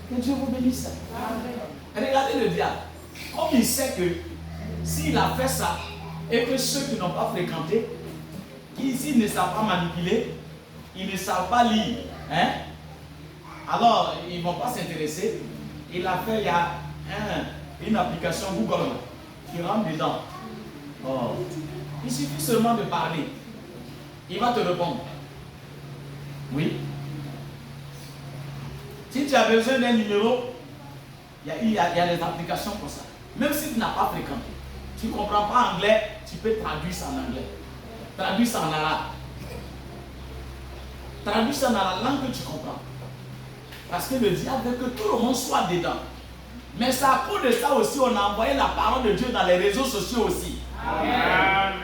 Que Dieu vous bénisse. Regardez le diable. Comme il sait que s'il a fait ça, et que ceux qui n'ont pas fréquenté, qui ici ne savent pas manipuler, ils ne savent pas lire, hein? Alors ils ne vont pas s'intéresser. Il a fait, il y a une application Google qui rentre dedans. Oh. Il suffit seulement de parler. Il va te répondre. Oui. Si tu as besoin d'un numéro, il y a des applications pour ça. Même si tu n'as pas fréquenté, tu ne comprends pas anglais, tu peux traduire ça en anglais. Traduire ça en arabe. Traduire ça dans la langue que tu comprends. Parce que le diable veut que tout le monde soit dedans. Mais c'est à cause de ça aussi, on a envoyé la parole de Dieu dans les réseaux sociaux aussi. Amen.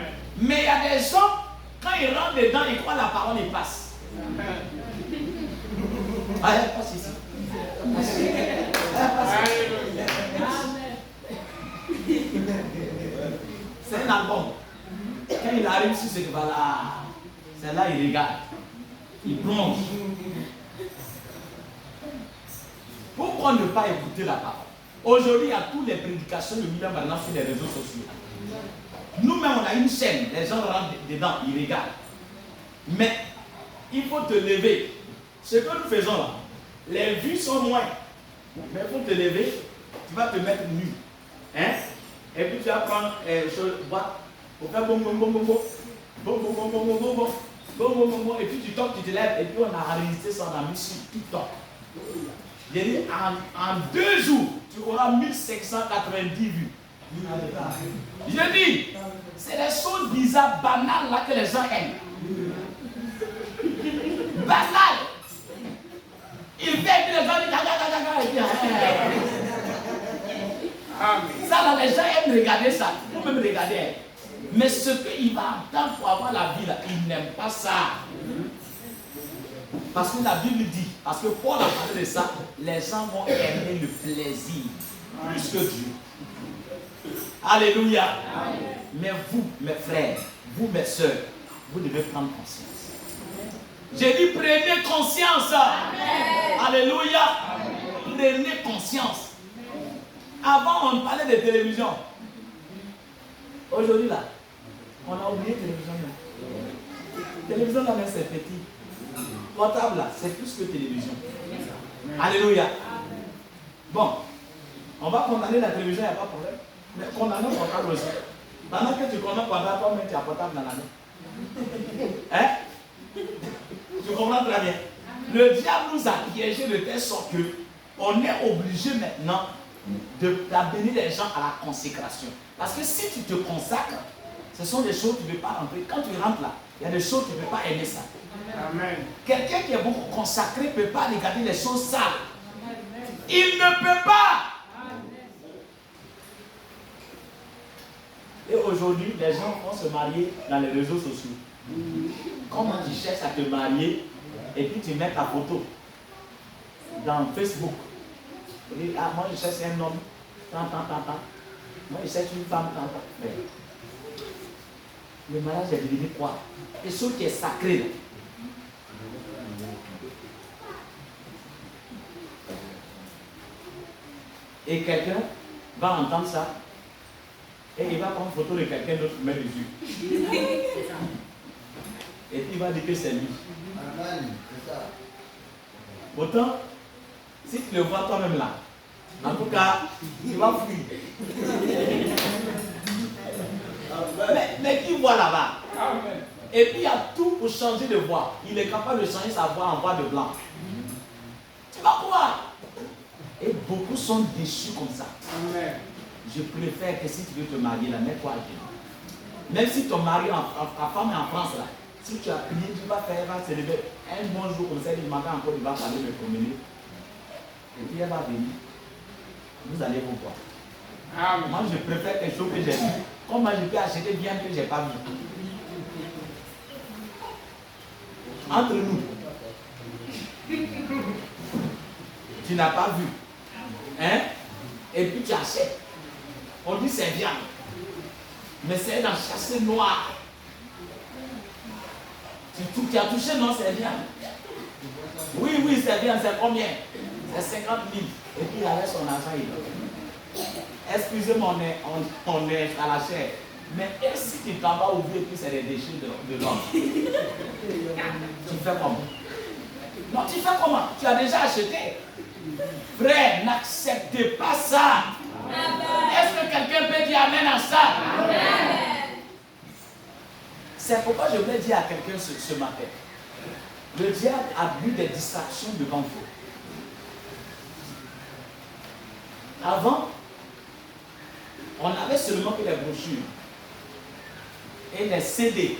Mais il y a des gens, quand ils rentrent dedans, ils croient la parole, ils passent. Ah, elle passe ici. C'est un album. Quand il arrive sur ce là, c'est là il regarde. Il plonge. Pourquoi ne pas écouter la parole? Aujourd'hui, il y a toutes les prédications de William Branham sur les réseaux sociaux. Nous-mêmes, on a une chaîne. Les gens rentrent dedans, ils regardent. Mais il faut te lever. Ce que nous faisons là, les vues sont moins. Mais il faut te lever, tu vas te mettre nu. Hein? Et puis tu vas prendre boîte pour faire bon, bon, bon, bon, bon. Bon, bon, bon, bon, bon, bon, bon. Bon, bon, bon, bon. Et puis tu toques, tu te lèves. Et puis on a enregistré ça, on a mis sur TikTok. J'ai dit, en 2 jours, tu auras 1590 vues. Je dis, c'est des choses bizarres, banales là que les gens aiment. Banales. Il fait que les gens disent, ça là, les gens aiment regarder ça. Vous même regarder. Mais ce qu'il va entendre pour avoir la vie là, il n'aime pas ça. Parce que la Bible dit, parce que Paul a parlé de ça, les gens vont aimer le plaisir plus que Dieu. Alléluia. Amen. Mais vous, mes frères, vous, mes soeurs, vous devez prendre conscience. J'ai dit, prenez conscience. Amen. Alléluia. Amen. Prenez conscience. Avant, on parlait de télévision. Aujourd'hui, là, on a oublié la télévision. La télévision, là, c'est petit. Portable, là, c'est plus que télévision. Alléluia. Bon, on va condamner la télévision, il n'y a pas de problème. Mais condamner le portable aussi. Pendant que tu condamnes le portable, toi-même, tu as portable dans la main. Hein? Tu comprends très bien. Le diable nous a piégés de telle sorte qu'on est obligé maintenant d'amener les gens à la consécration. Parce que si tu te consacres, ce sont des choses que tu ne peux pas rentrer. Quand tu rentres là, il y a des choses que tu ne peux pas aimer ça. Amen. Quelqu'un qui est beaucoup consacré ne peut pas regarder les choses sales. Il ne peut pas. Et aujourd'hui, les gens vont se marier dans les réseaux sociaux. Comment tu cherches à te marier et puis tu mets ta photo dans Facebook. Tu dis, ah, moi je cherche un homme, tant. Moi je cherche une femme, tant. Mais le mariage est devenu quoi? Et ce qui est sacré là. Et quelqu'un va entendre ça et il va prendre une photo de quelqu'un d'autre, mettre dessus. Et puis il va dire que c'est lui. Autant, si tu le vois toi-même là, en tout cas, tu vas fuir. Mais qui voit là-bas? Et puis il y a tout pour changer de voix. Il est capable de changer sa voix en voix de blanc. Tu vas voir. Et beaucoup sont déçus comme ça. Amen. Je préfère que si tu veux te marier, là, mets-toi à genoux. Même si ton mari, ta femme est en France, là, si tu as prié, tu vas faire, elle va se lever un bon jour comme ça, il matin encore, il va parler de promener. Et puis elle va venir. Vous allez vous voir. Amen. Moi, je préfère quelque chose que j'ai vu. Comment je peux acheter bien que je n'ai pas vu? Entre nous. Tu n'as pas vu. Hein? Et puis tu achètes. On dit c'est bien. Mais c'est dans chasser noir. Tu as touché, non, c'est bien. Oui, c'est bien, c'est combien? C'est 50 000. Et puis il avait son argent, il donne. Excusez-moi, on est à la chair. Mais et si tu t'en vas ouvrir, puis c'est les déchets de l'homme? Tu fais comment? Non, tu fais comment? Tu as déjà acheté. Frère, n'acceptez pas ça. Est-ce que quelqu'un peut dire amen à ça? Amen. C'est pourquoi je voulais dire à quelqu'un ce matin. Le diable a mis des distractions devant vous. Avant, on avait seulement que les brochures et les CD.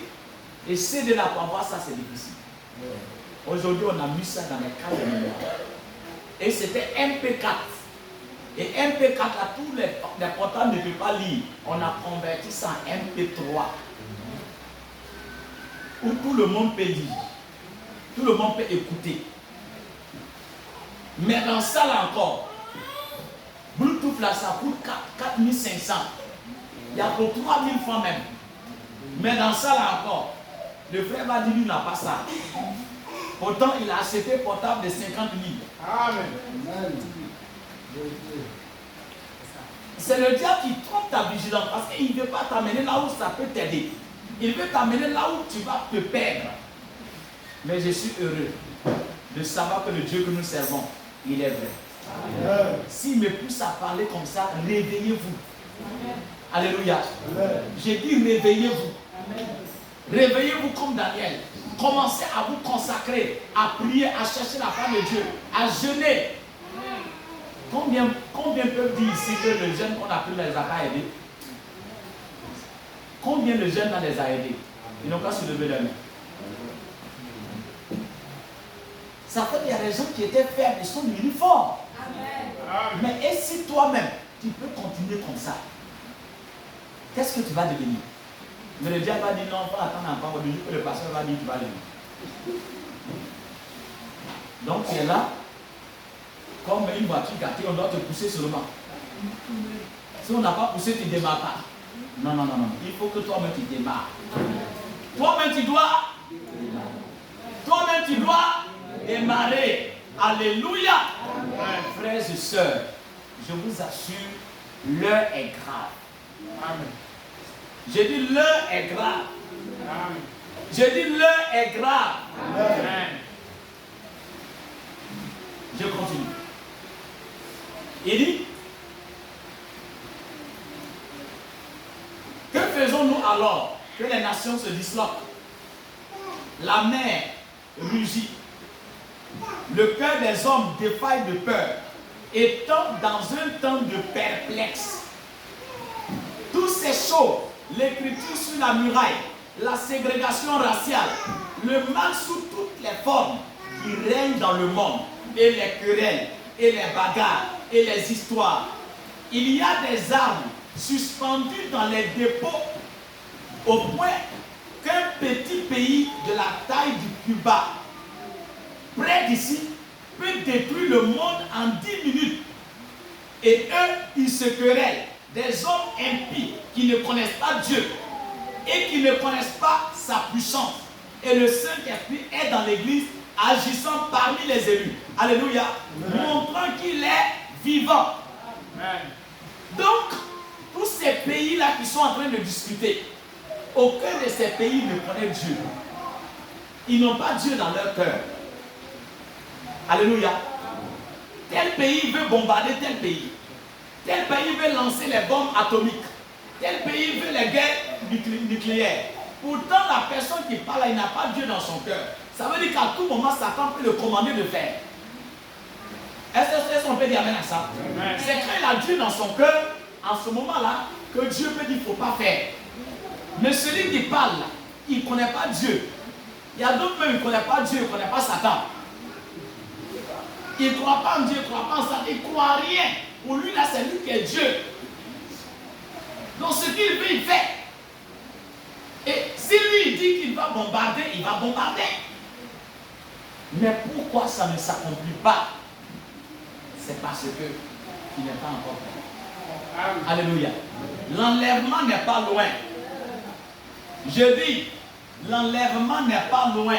Et CD là, pour avoir ça, c'est difficile. Aujourd'hui, on a mis ça dans les cartes de mémoire. Et c'était MP4. Et MP4, là, tous les portables ne peuvent pas lire. On a converti ça en MP3. Où tout le monde peut lire. Tout le monde peut écouter. Mais dans ça là encore, Bluetooth là, ça coûte 4500. Il y a pour 3000 francs même. Mais dans ça là encore, le frère va dire, lui n'a pas ça. Pourtant, il a acheté un portable de 50 000. Amen. C'est le diable qui trompe ta vigilance parce qu'il ne veut pas t'amener là où ça peut t'aider. Il veut t'amener là où tu vas te perdre. Mais je suis heureux de savoir que le Dieu que nous servons, il est vrai. Amen. S'il me pousse à parler comme ça, réveillez-vous. Alléluia. J'ai dit réveillez-vous. Réveillez-vous comme Daniel. Commencez à vous consacrer, à prier, à chercher la part de Dieu, à jeûner. Combien peuvent dire ici que le jeûne qu'on a pris ne les a pas aidés? Combien de jeunes les a aidés? Ils n'ont pas soulevé la main. Ça fait qu'il y a des gens qui étaient faibles, ils sont devenus forts. Amen. Mais et si toi-même, tu peux continuer comme ça, qu'est-ce que tu vas devenir? Mais le diable va dire non, pas attendre encore le jour que le pasteur va dire tu vas devenir. Donc tu es là, comme une voiture gâtée, on doit te pousser seulement. Si on n'a pas poussé, tu ne démarres pas. Non. Il faut que toi-même tu démarres. Toi-même tu dois démarrer. Toi-même tu dois démarrer. Alléluia. Frères et sœurs, je vous assure, l'heure est grave. Amen. J'ai dit l'heure est grave. Amen. J'ai dit l'heure est grave. Amen. Je continue. Il dit, que faisons-nous alors que les nations se disloquent? La mer rugit. Le cœur des hommes défaille de peur et tombe dans un temps de perplexe. Toutes ces choses, l'écriture sur la muraille, la ségrégation raciale, le mal sous toutes les formes qui règnent dans le monde, et les querelles, et les bagarres, et les histoires. Il y a des armes suspendues dans les dépôts au point qu'un petit pays de la taille du Cuba, près d'ici, peut détruire le monde en 10 minutes. Et eux, ils se querellent. Des hommes impies qui ne connaissent pas Dieu et qui ne connaissent pas sa puissance. Et le Saint-Esprit est dans l'église agissant parmi les élus. Alléluia. Montrant qu'il est vivant. Amen. Donc, tous ces pays-là qui sont en train de discuter, aucun de ces pays ne connaît Dieu. Ils n'ont pas Dieu dans leur cœur. Alléluia. Tel pays veut bombarder tel pays. Tel pays veut lancer les bombes atomiques. Tel pays veut les guerres nucléaires. Pourtant, la personne qui parle, il n'a pas Dieu dans son cœur. Ça veut dire qu'à tout moment, Satan peut le commander de faire. Est-ce qu'on peut dire amen à ça? C'est quand il a Dieu dans son cœur, en ce moment-là, que Dieu peut dire qu'il ne faut pas faire. Mais celui qui parle, là, il ne connaît pas Dieu. Il y a d'autres même, il ne connaît pas Dieu, il ne connaît pas Satan. Il ne croit pas en Dieu, il ne croit pas en Satan, il ne croit en rien. Pour lui, là, c'est lui qui est Dieu. Donc ce qu'il veut, il fait. Et si lui, il dit qu'il va bombarder, il va bombarder. Mais pourquoi ça ne s'accomplit pas? C'est parce que il n'est pas encore fait. Alléluia. L'enlèvement n'est pas loin. Je dis, l'enlèvement n'est pas loin.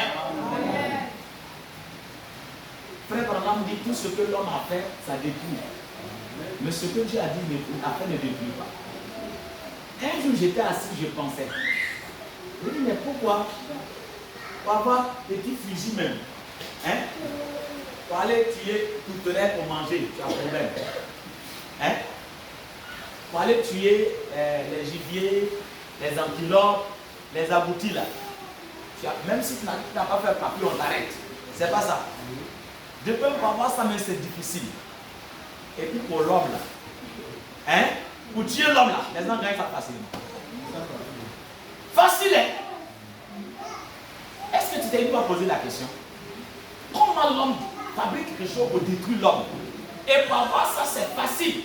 Frère Branham dit tout ce que l'homme a fait, ça détruit. Mais ce que Dieu a dit, après ne détruit pas. Un jour j'étais assis, je pensais. Je dis, mais pourquoi? Pour avoir petit fusil même. Hein? Pour aller tuer tout à l'heure pour manger, tu as un problème. Hein? Pour aller tuer les gibiers, les antilopes, les aboutis là. Même si tu n'as pas fait papier, on t'arrête. C'est pas ça. De peu pour avoir ça, mais c'est difficile. Et puis pour l'homme là. Hein? Pour tuer l'homme là, les gens gagnent ça facilement. Facile, hein? Est-ce que tu t'es dit à poser la question? Comment l'homme fabrique quelque chose pour détruire l'homme? Et pour avoir ça, c'est facile.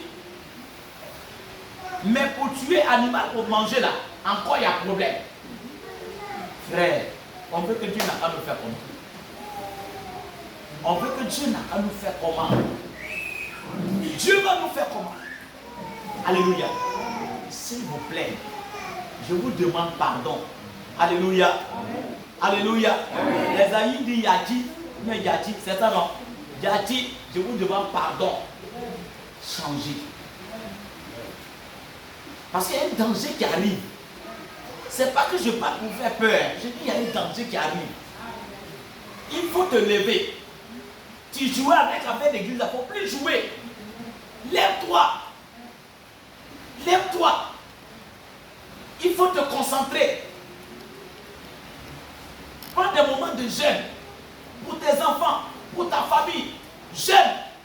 Mais pour tuer animal, pour manger là, encore il y a problème. Frère, on veut que Dieu n'a qu'à nous faire comment? On veut que Dieu n'a qu'à nous faire comment? Dieu va nous faire comment? Alléluia. S'il vous plaît, je vous demande pardon. Alléluia. Alléluia. Les amis disent Yadi, mais Yadi, c'est ça non? Yadi, je vous demande pardon. Changez. Parce qu'il y a un danger qui arrive. C'est pas que je parle pour faire peur. Je dis qu'il y a un danger qui arrive. Il faut te lever. Tu jouais avec l'affaire d'église, il ne faut plus jouer. Lève-toi. Lève-toi. Il faut te concentrer. Prends des moments de jeûne pour tes enfants, pour ta famille. Jeûne,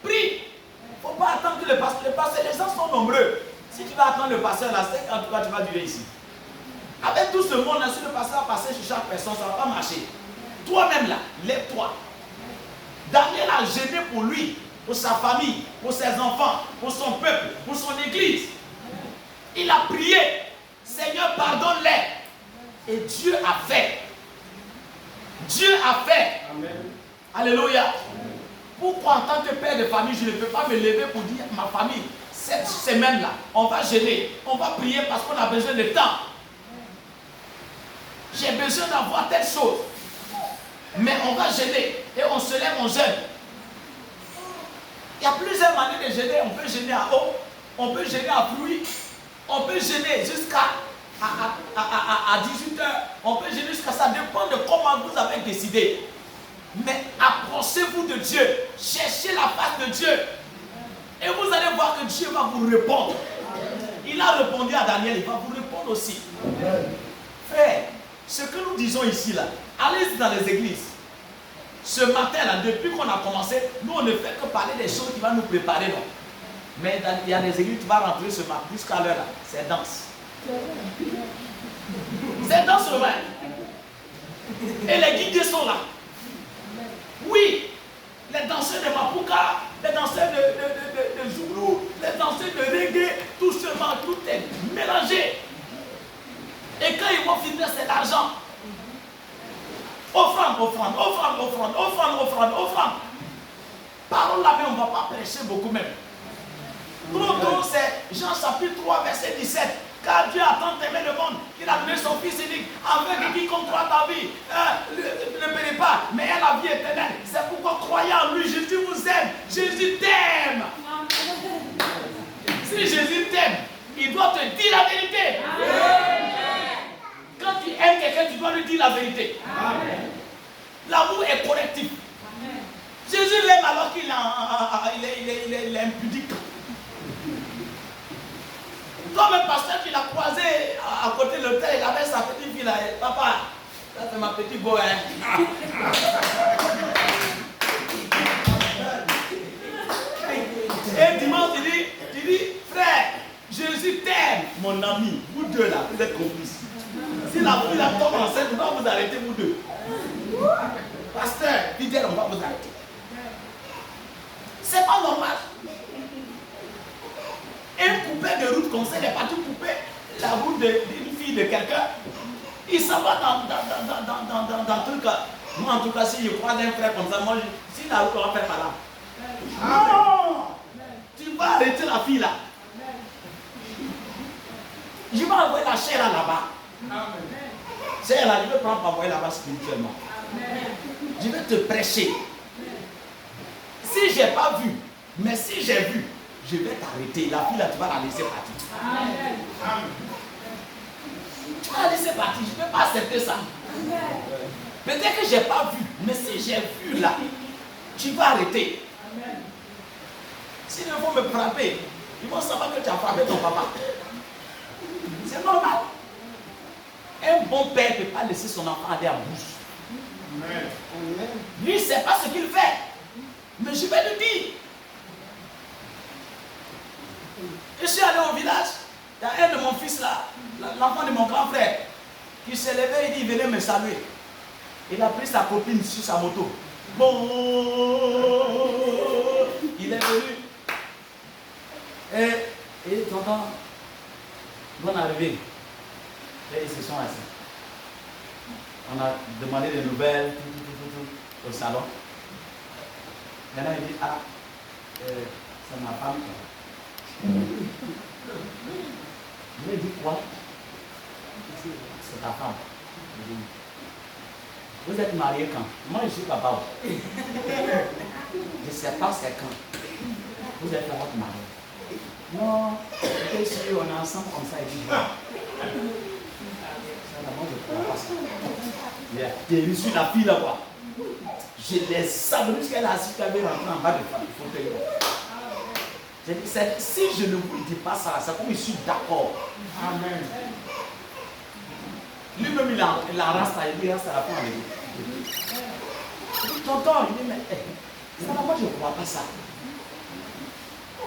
prie. Il ne faut pas attendre que le pasteur, les gens sont nombreux. Si tu vas attendre le pasteur, là, c'est en tout cas tu vas durer ici. Avec tout ce monde, là, si le pasteur va passer sur chaque personne, ça ne va pas marcher. Toi-même là, lève-toi. Daniel a gêné pour lui, pour sa famille, pour ses enfants, pour son peuple, pour son église. Il a prié. Seigneur, pardonne-les. Et Dieu a fait. Dieu a fait. Amen. Alléluia. Amen. Pourquoi en tant que père de famille, je ne peux pas me lever pour dire à ma famille, cette semaine-là, on va gêner, on va prier parce qu'on a besoin de temps. J'ai besoin d'avoir telle chose. Mais on va gêner et on se lève, on jeûne. Il y a plusieurs manières de gêner. On peut gêner à eau, on peut gêner à pluie, on peut gêner jusqu'à 18h, on peut gêner jusqu'à ça. Dépend de comment vous avez décidé. Mais approchez-vous de Dieu, cherchez la face de Dieu. Et vous allez voir que Dieu va vous répondre. Il a répondu à Daniel, il va vous répondre aussi. Frère, ce que nous disons ici là, allez dans les églises. Ce matin là, depuis qu'on a commencé, nous on ne fait que parler des choses qui vont nous préparer, non. Mais il y a des églises, tu vas rentrer ce matin, jusqu'à l'heure là, c'est danse. C'est danse le matin. Et les guidés sont là. Oui, les danseurs de Mapuka, les danseurs de Zoulou, les danseurs de reggae, tout est mélangé. Et quand ils vont finir, c'est l'argent. Offrande, offrande, offrande, offrande, offrande, offrande, offrande. Parole là, mais on ne va pas prêcher beaucoup même. Trop, c'est Jean chapitre 3, verset 17. Car Dieu a tant aimé le monde qu'il a donné son Fils unique, afin que quiconque croit ta vie ne périt pas, mais ait la vie éternelle. C'est pourquoi croyez en lui, Jésus vous aime, Jésus t'aime. Si Jésus t'aime, il doit te dire la vérité. Amen. Quand tu aimes quelqu'un, tu dois lui dire la vérité. L'amour est correctif. Amen. Jésus l'aime alors qu'il est impudique. Comme un pasteur qui l'a croisé à côté de l'hôtel, il avait sa petite fille. fille là, papa, ça c'est ma petite go, hein. Et dimanche, tu dis, frère, Jésus t'aime, mon ami, vous deux là, vous êtes complices. Si la fille là tombe enceinte, on va vous arrêter, vous deux. Pasteur, fidèle, on va vous arrêter. C'est pas normal. Un coupé de route comme ça, il est parti couper la route d'une fille de quelqu'un. Il s'en va dans le truc. Moi, en tout cas, si je croise un frère comme ça, moi, si la route, on va faire par là. Non! Tu vas arrêter la fille là. Je vais envoyer la chair là-bas. Chair là, je vais prendre pour envoyer là-bas spirituellement. Je vais te prêcher. Si je n'ai pas vu, mais si j'ai vu, je vais t'arrêter. La fille là, tu vas la laisser partir. Tu vas la laisser partir. Je ne peux pas accepter ça. Peut-être que je n'ai pas vu, mais si j'ai vu là, tu vas arrêter. S'il faut me frapper, ils vont savoir que tu as frappé ton papa. C'est normal. Un bon père ne peut pas laisser son enfant aller à bouche. Lui, il ne sait pas ce qu'il fait. Mais je vais le dire. Je suis allé au village. Il y a un de mon fils là, l'enfant de mon grand frère, qui s'est levé et dit, venez me saluer. Il a pris sa copine sur sa moto. Bon, il est venu. Et tonton, bonne arrivée. Et ils se sont assis. On a demandé des nouvelles tout, au salon. Maintenant il dit, ah, c'est ma femme. Je lui ai dit quoi? C'est ta femme. Vous êtes mariés quand? Moi je suis papa. Je ne sais pas c'est quand. Vous êtes votre mari. Non, c'est sûr, on est ensemble comme ça. Il dit, moi je ne crois pas ça. Il a tenu sur la fille là-bas. Je l'ai sabré jusqu'à la suite, elle avait rentré en bas du fauteuil. J'ai dit, si je ne vous dis pas ça, c'est comme je suis d'accord. Amen. Lui-même, il a rasta, il reste à la fin avec lui. Il dit, tonton, il dit, mais ça, moi je ne crois pas ça.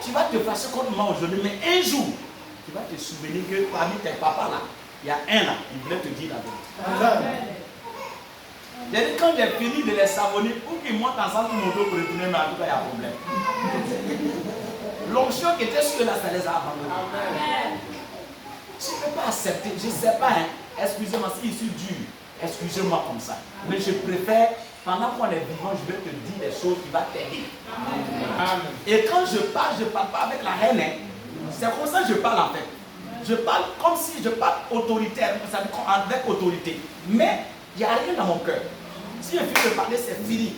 Tu vas te fâcher contre moi aujourd'hui, mais un jour, tu vas te souvenir que parmi tes papas là, il y a un là, il voulait te dire la vérité. Quand j'ai fini de les savonner, pour qu'ils montent ensemble sur mon dos pour retourner, mais en tout cas, il y a un problème. L'onction qui était sur là, ça les a abandonnés. Je ne peux pas accepter, je ne sais pas, hein. Excusez-moi, si je suis dur, excusez-moi comme ça. Mais je préfère, pendant qu'on est vivant, je vais te dire des choses qui vont t'aider. Et quand je parle pas avec la reine, hein. C'est comme ça que je parle en fait. Je parle comme si je parle autoritaire, avec autorité. Mais il n'y a rien dans mon cœur. Si je finis de parler, c'est fini.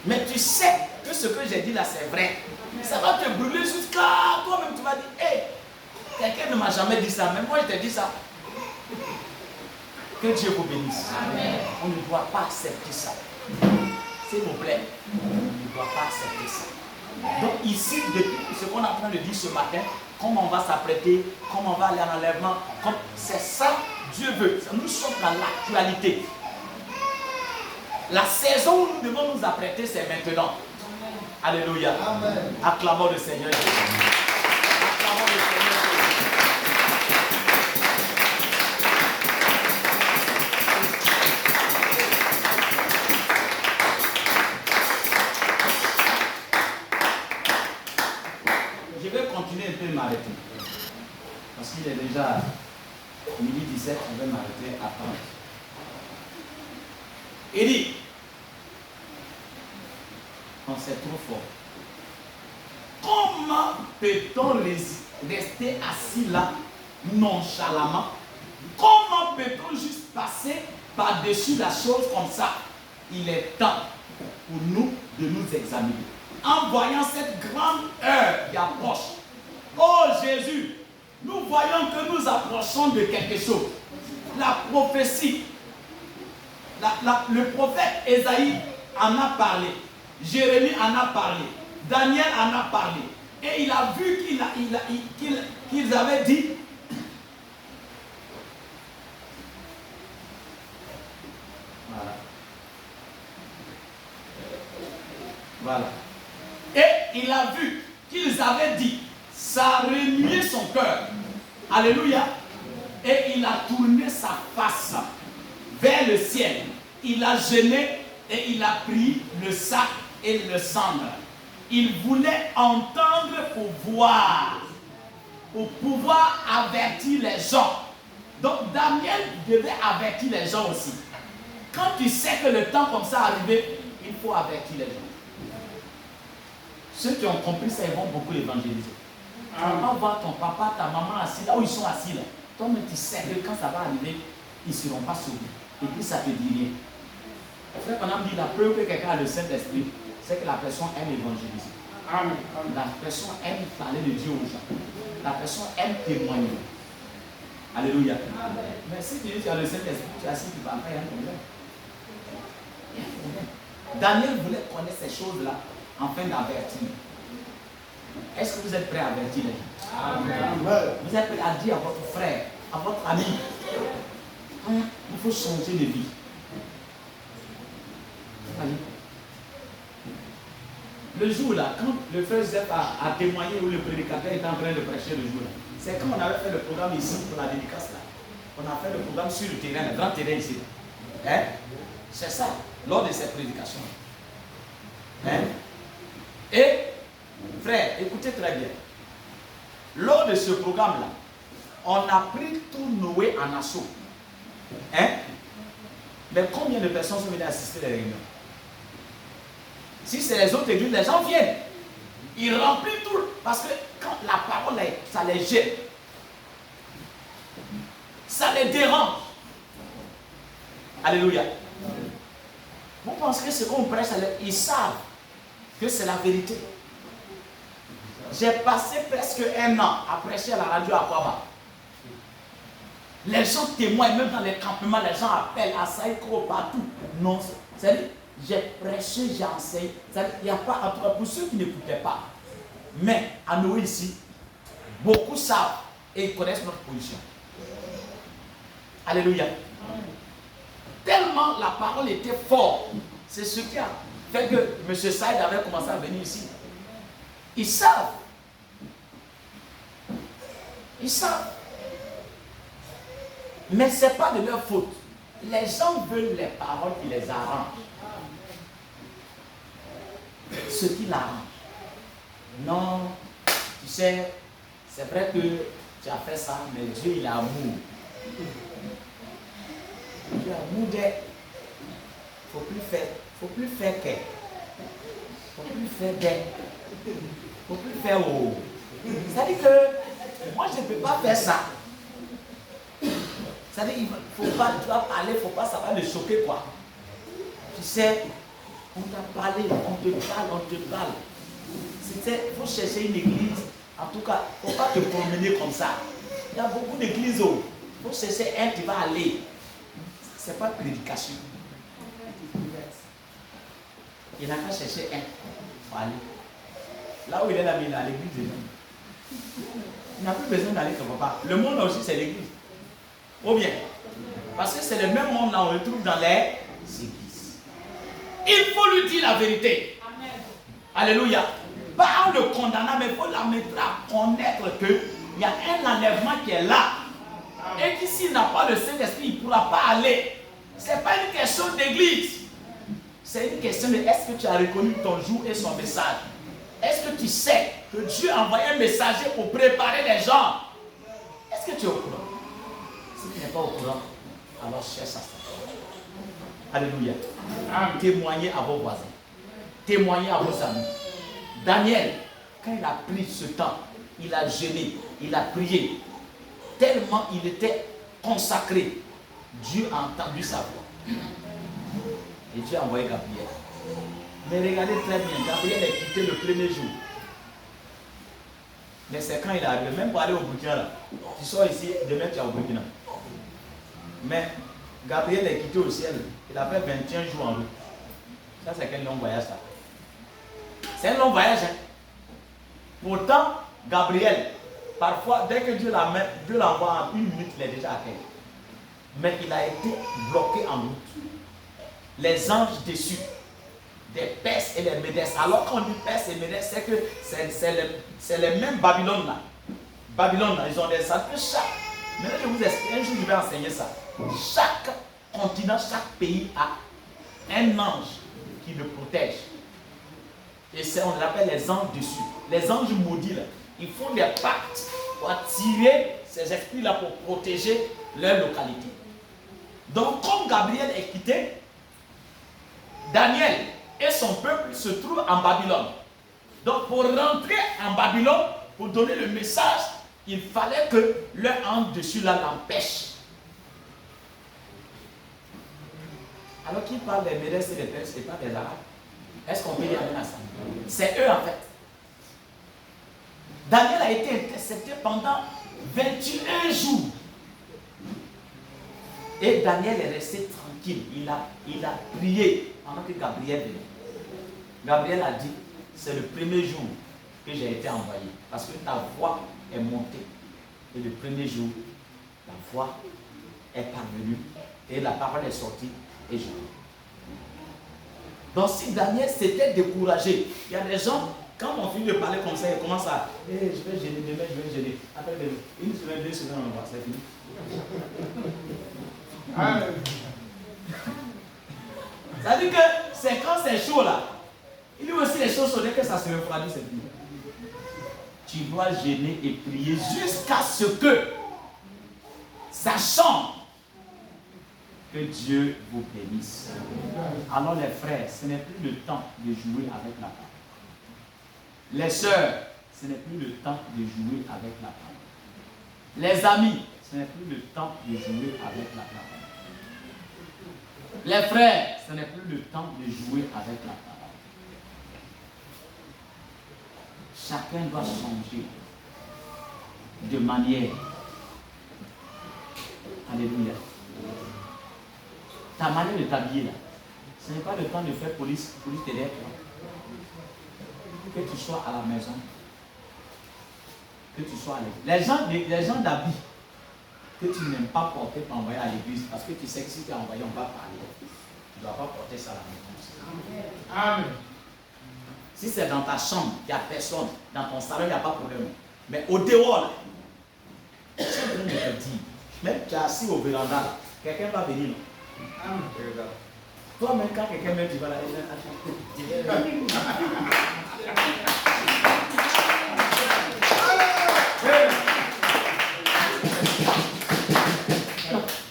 Mais tu sais que ce que j'ai dit là, c'est vrai. Ça va te brûler jusqu'à toi-même. Tu vas dire, hé, quelqu'un ne m'a jamais dit ça, mais moi je t'ai dit ça. Que Dieu vous bénisse. Amen. On ne doit pas accepter ça. S'il vous plaît, on ne doit pas accepter ça. Donc ici, depuis ce qu'on est en train de dire ce matin, comment on va s'apprêter, comment on va aller à l'enlèvement, c'est ça Dieu veut. Nous sommes dans l'actualité. La saison où nous devons nous apprêter, c'est maintenant. Alléluia. Amen. Acclamons le Seigneur. Acclamons le Seigneur. Je vais continuer un peu m'arrêter. Parce qu'il est déjà midi 17, je vais m'arrêter à 30. Il dit, non, c'est trop fort. Comment peut-on rester assis là, nonchalamment? Comment peut-on juste passer par-dessus la chose comme ça? Il est temps pour nous de nous examiner. En voyant cette grande heure qui approche, oh Jésus, nous voyons que nous approchons de quelque chose. La prophétie, le prophète Ésaïe en a parlé, Jérémie en a parlé, Daniel en a parlé, et il a vu qu'ils avaient dit Voilà. Et il a vu qu'ils avaient dit, ça a remué son cœur. Alléluia. Et il a tourné sa face vers le ciel. Il a jeûné et il a pris le sac et le cendre. Il voulait entendre pour pouvoir avertir les gens. Donc Daniel devait avertir les gens aussi. Quand tu sais que le temps comme ça arrive, il faut avertir les gens. Ceux qui ont compris ça, ils vont beaucoup évangéliser. Tu vas voir ton papa, ta maman assis là où ils sont assis là. Toi-même tu sais que quand ça va arriver, ils ne seront pas sauvés. Et puis ça te dit rien. Frère, quand on dit la preuve que quelqu'un a le Saint-Esprit, c'est que la personne aime évangéliser. Amen. La personne aime parler de Dieu aux gens. La personne aime témoigner. Alléluia. Mais si tu dis que tu as le Saint-Esprit, tu as assis, tu ne parles pas, il y a un problème. Il y a un problème. Daniel voulait connaître ces choses-là afin d'avertir. Est-ce que vous êtes prêts à avertir les gens? Amen. Vous êtes prêts à dire à votre frère, à votre ami, il faut changer de vie. Allez. Le jour là, quand le frère Joseph a témoigné où le prédicateur était en train de prêcher le jour là, c'est quand on avait fait le programme ici pour la dédicace là. On a fait le programme sur le terrain, le grand terrain ici. Hein? C'est ça, lors de ces prédications. Hein? Et, frère, écoutez très bien. Lors de ce programme là, on a pris tout Noé en assaut. Hein? Mais combien de personnes sont venues assister à les réunions? Si c'est les autres églises, les gens viennent. Ils remplissent tout. Parce que quand la parole, ça les gêne. Ça les dérange. Alléluia. Vous pensez que ce qu'on prêche, ils savent que c'est la vérité. J'ai passé presque 1 an à prêcher à la radio à Kwaba. Les gens témoignent, même dans les campements, les gens appellent à Saïko partout. Non, c'est-à-dire, j'ai prêché, j'ai enseigné. Il n'y a pas, en tout cas, pour ceux qui n'écoutaient pas. Mais à Noé ici, beaucoup savent et ils connaissent notre position. Alléluia. Tellement la parole était forte. C'est ce qui a fait que M. Saïd avait commencé à venir ici. Ils savent. Ils savent. Mais ce n'est pas de leur faute. Les gens veulent les paroles qui les arrangent. Ce qui l'arrange. Non, tu sais, c'est vrai que tu as fait ça, mais Dieu il a amour. Dieu a amour de. Faut plus faire que. Faut plus faire des. Faut plus faire au. C'est-à-dire que moi je ne peux pas faire ça. C'est-à-dire il faut pas, tu vas parler, il ne faut pas, ça va le choquer quoi. Tu sais, on t'a parlé, on te parle. Il faut chercher une église. En tout cas, il ne faut pas te promener comme ça. Il y a beaucoup d'églises où il faut chercher un qui va aller. Ce n'est pas prédication. Il n'a qu'à chercher un pour aller. Là où il est là, il est à l'église. Il n'a plus besoin d'aller quelque part. Le monde aussi, c'est l'église. Ou bien, parce que c'est le même monde là, on le trouve dans les églises. Il faut lui dire la vérité. Amen. Alléluia. Pas en le condamnant, mais il faut la mettre à connaître qu'il y a un enlèvement qui est là. Et que s'il n'a pas le Saint-Esprit, il ne pourra pas aller. Ce n'est pas une question d'église. C'est une question de est-ce que tu as reconnu ton jour et son message? Est-ce que tu sais que Dieu a envoyé un messager pour préparer les gens? Est-ce que tu es au courant? Si tu n'es pas au courant, alors cherche ça. Alléluia. Témoignez à vos voisins. Témoignez à vos amis. Daniel, quand il a pris ce temps, il a jeûné, il a prié. Tellement il était consacré. Dieu a entendu sa voix. Et Dieu a envoyé Gabriel. Mais regardez très bien, Gabriel est quitté le premier jour. Mais c'est quand il arrive, même pour aller au Burkina là. Tu sors ici, demain tu es au Burkina. Mais Gabriel est quitté au ciel. Il a fait 21 jours en route. Ça c'est quel long voyage ça? C'est un long voyage. Hein? Pourtant, Gabriel, parfois, dès que Dieu l'envoie en 1 minute, il est déjà à terre. Mais il a été bloqué en route. Les anges déçus des Perses et les Médès. Alors qu'on dit Perses et Médès, c'est que c'est les mêmes Babylone là. Babylone là, ils ont des salles que chaque. Maintenant je vous explique, un jour je vais enseigner ça. Chaque continent, chaque pays a un ange qui le protège. Et on l'appelle les anges dessus. Les anges maudits là, ils font des pactes pour attirer ces esprits là pour protéger leur localité. Donc comme Gabriel est quitté, Daniel et son peuple se trouvent en Babylone. Donc pour rentrer en Babylone, pour donner le message, il fallait que leur ange dessus là l'empêche. Alors qu'ils parlent des Médès et des Perses et pas des Arabes. Est-ce qu'on peut y aller à ça? C'est eux en fait. Daniel a été intercepté pendant 21 jours. Et Daniel est resté tranquille. Il a prié pendant que Gabriel venait. Gabriel a dit, c'est le premier jour que j'ai été envoyé. Parce que ta voix est montée. Et le premier jour, la voix est parvenue. Et la parole est sortie. Et je prie. Donc si Daniel s'était découragé, il y a des gens, quand on finit de parler comme ça, ils commencent à, je vais gêner, demain je vais gêner. Après une semaine, 2 semaines, on va, c'est fini. Ça veut dire que c'est quand c'est chaud là, il y a aussi les choses chaudes, dès que ça se refroidit, c'est fini. Tu dois gêner et prier jusqu'à ce que ça change. Que Dieu vous bénisse. Alors les frères, ce n'est plus le temps de jouer avec la parole. Les sœurs, ce n'est plus le temps de jouer avec la parole. Les amis, ce n'est plus le temps de jouer avec la parole. Les frères, ce n'est plus le temps de jouer avec la parole. Chacun doit changer de manière. Alléluia. Ta manière de t'habiller là, ce n'est pas le temps de faire police derrière toi. Que tu sois à la maison, que tu sois à l'église. Les gens d'habits que tu n'aimes pas porter pour envoyer à l'église, parce que tu sais que si tu es envoyé, on va parler. Tu ne dois pas porter ça à la maison. Amen. Si c'est dans ta chambre, il n'y a personne. Dans ton salon, il n'y a pas de problème. Mais au dehors, là, je suis en train de te dire, même tu es assis au véranda, là, quelqu'un va venir. Là. Toi-même, quand quelqu'un meurt, tu vas la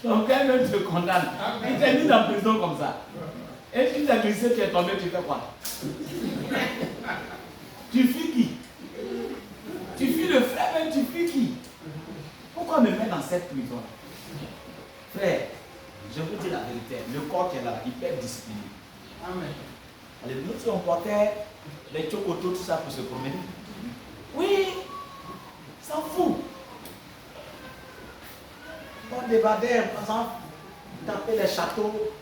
donc, quelqu'un te condamne. Il t'a mis dans la prison comme ça. Et tu t'as glissé, tu es tombé, tu fais quoi? Tu fuis qui? Tu fuis le frère, mais tu fuis qui? Pourquoi me mettre dans cette prison? Frère, je vous dis la vérité, le corps qui est là, il peut être discipliné. Amen. Allez, nous, si on portait les chocotos, tout ça pour se promener. Oui, s'en fout. On débardait, par exemple, taper les châteaux.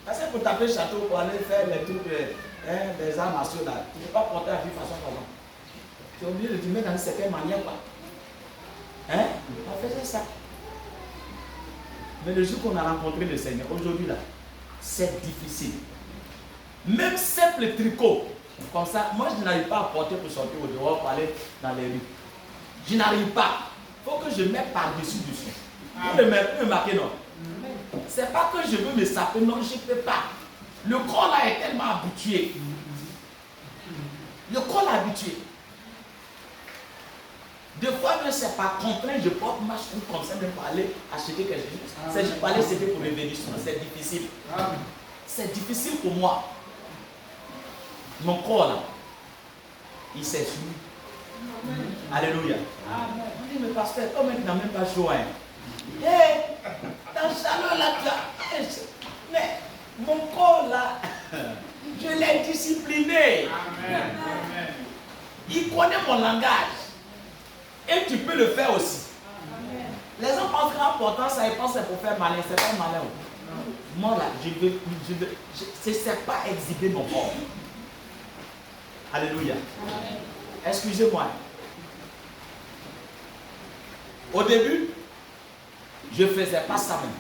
Parce que pour taper le château, pour aller faire les trucs, des arts martiaux là, tu ne peux pas porter la vie de façon comme ça. Tu es obligé de te mettre dans une certaine manière, quoi. Hein? On faisait ça. Mais le jour qu'on a rencontré le Seigneur, aujourd'hui là, c'est difficile. Même simple tricot, comme ça, moi je n'arrive pas à porter pour sortir au dehors, pour aller dans les rues. Je n'arrive pas. Il faut que je mette par-dessus dessus. Vous me marquez non. C'est pas que je veux me saper, non, je ne peux pas. Le corps là est tellement habitué. Le corps est habitué. Des fois, même c'est pas contraint, je porte ma chou comme ça, même pour aller acheter quelque chose. C'est juste pour aller céder pour le bénissement. C'est difficile. C'est difficile pour moi. Mon corps là, il s'est soumis. Alléluia. On dit, mais pasteur, toi-même, tu n'as même pas chaud. Hé, dans le chaleur là, mais mon corps là, je l'ai discipliné. Amen. Il connaît mon langage. Et tu peux le faire aussi. Amen. Les gens pensent qu'en portant ça, ils pensent que c'est pour faire malin. C'est pas malin. Moi là, je ne sais pas exhiber mon corps. Alléluia. Excusez-moi. Au début, je ne faisais pas ça même.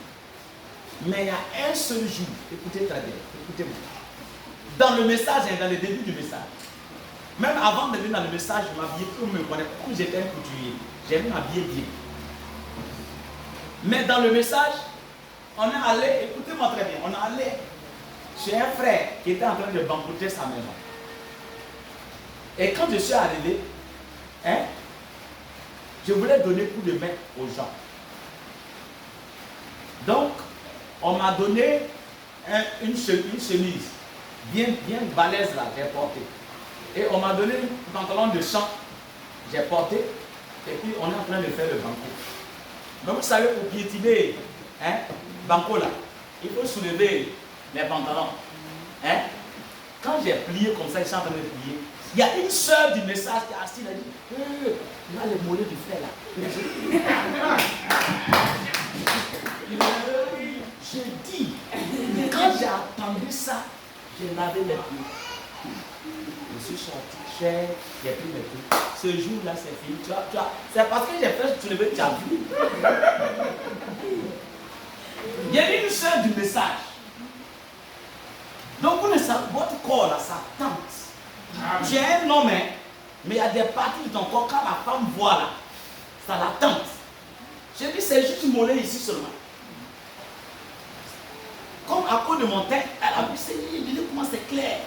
Mais il y a un seul jour, écoutez très bien, écoutez-moi. dans le message, dans le début du message. Même avant de venir dans le message, je m'habillais pour me connaître. Comme j'étais un couturier, j'aimais m'habiller bien. Mais dans le message, on est allé, écoutez-moi très bien, on est allé chez un frère qui était en train de banqueter sa maison. Et quand je suis arrivé, je voulais donner coup de main aux gens. Donc, on m'a donné une chemise bien balèze là, j'ai porté. Et on m'a donné un pantalon de champ, j'ai porté. Et puis on est en train de faire le banco. Mais vous savez, pour piétiner, banco là, il faut soulever les pantalons. Quand j'ai plié comme ça, ils sont en train de plier. Il y a une sœur du message qui est assise, elle a dit, il a les mollets du frère là. Je dis, quand j'ai entendu ça, j'ai lavé les pieds. Je suis sorti, j'ai pris mes pieds. Ce jour-là, c'est fini. Tu vois, c'est parce que j'ai fait soulever, tu as vu. Il y a une sœur du message. Donc, vous ne savez, votre corps là, ça tente. Tu es un homme, mais il y a des parties de ton corps, quand la femme voit là, ça la tente. J'ai dit, c'est juste mollet ici seulement. Comme à cause de mon tête, elle a vu, c'est comment c'est clair.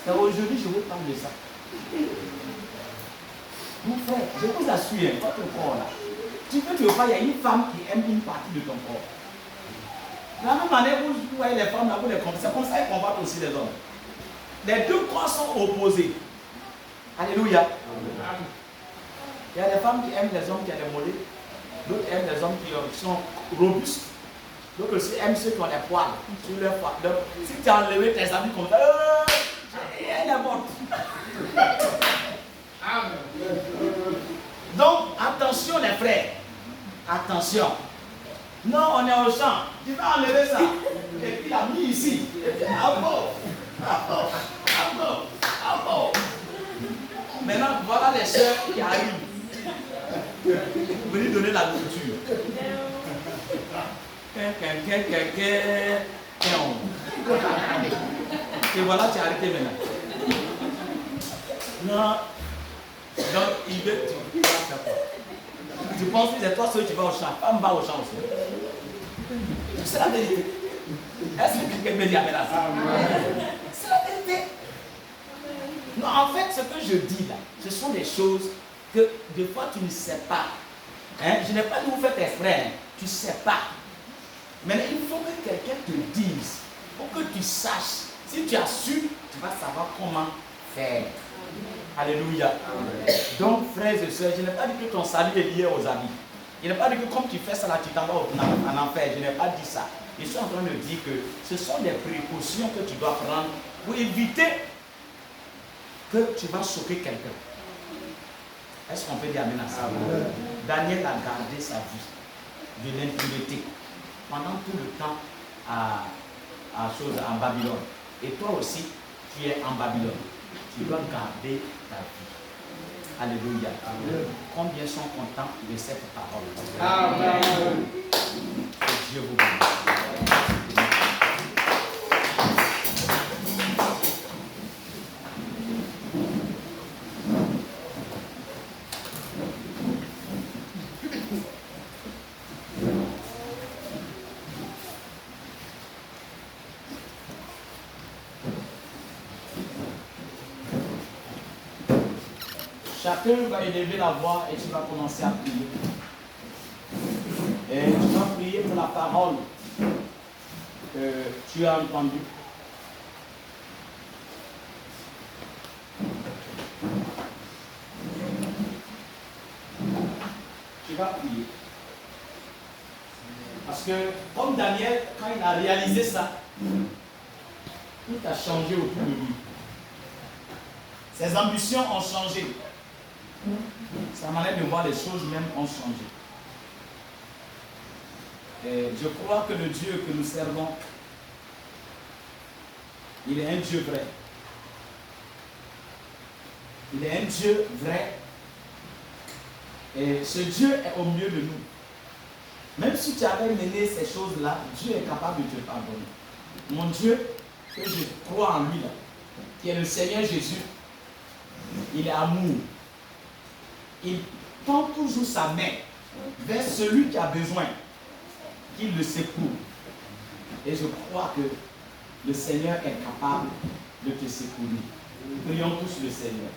Aujourd'hui, je vous parle de ça. Mon frère, je vous assure, votre corps là, tu peux te voir, il y a une femme qui aime une partie de ton corps. De la même manière, vous voyez les femmes là, vous les comprenez. C'est comme ça qu'ils combattent aussi les hommes. Les deux corps sont opposés. Alléluia. Il y a des femmes qui aiment les hommes qui ont des mollets. D'autres aiment les hommes qui sont robustes. D'autres aussi aiment ceux qui ont des poils sur leur poils. Donc, si tu as enlevé tes amis comme ça, elle est morte. Donc, attention les frères. Attention. Non, on est au champ. Tu vas enlever ça. Et puis il a mis ici. Maintenant, voilà les soeurs qui arrivent. Vous venez donner la nourriture. Et voilà, tu as arrêté maintenant. Non. Donc, il veut. Tu penses que c'est toi seul qui vas au champ. Femme va au champ aussi. C'est la vérité. Est-ce que quelqu'un me dit avec la femme? C'est la vérité. Non, en fait, ce que je dis là, ce sont des choses que des fois tu ne sais pas. Je n'ai pas dit vous faites exprès. Tu ne sais pas. Mais il faut que quelqu'un te dise. Pour que tu saches. Si tu as su, tu vas savoir comment faire. Alléluia. Donc, frères et sœurs, je n'ai pas dit que ton salut est lié aux habits. Je n'ai pas dit que comme tu fais ça là, tu t'en vas en enfer. Je n'ai pas dit ça. Je suis en train de dire que ce sont des précautions que tu dois prendre pour éviter que tu vas choquer quelqu'un. Est-ce qu'on peut dire amen à ça? Daniel a gardé sa vie de l'impureté pendant tout le temps en Babylone. Et toi aussi, tu es en Babylone. Tu dois garder ta vie. Alléluia. Combien sont contents de cette parole? Amen. Que Dieu vous bénisse. Chacun va élever la voix et tu vas commencer à prier. Et tu vas prier pour la parole que tu as entendue. Tu vas prier. Parce que comme Daniel, quand il a réalisé ça, tout a changé autour de lui. Ses ambitions ont changé. Sa manière de voir les choses même ont changé. Et je crois que le Dieu que nous servons, il est un Dieu vrai. Il est un Dieu vrai Et ce Dieu est au milieu de nous. Même si tu avais mené ces choses-là, Dieu est capable de te pardonner. Mon Dieu, que je crois en lui, là, qui est le Seigneur Jésus, il est amour. Il tend toujours sa main vers celui qui a besoin, qu'il le secoue. Et je crois que le Seigneur est capable de te secourir. Prions tous le Seigneur.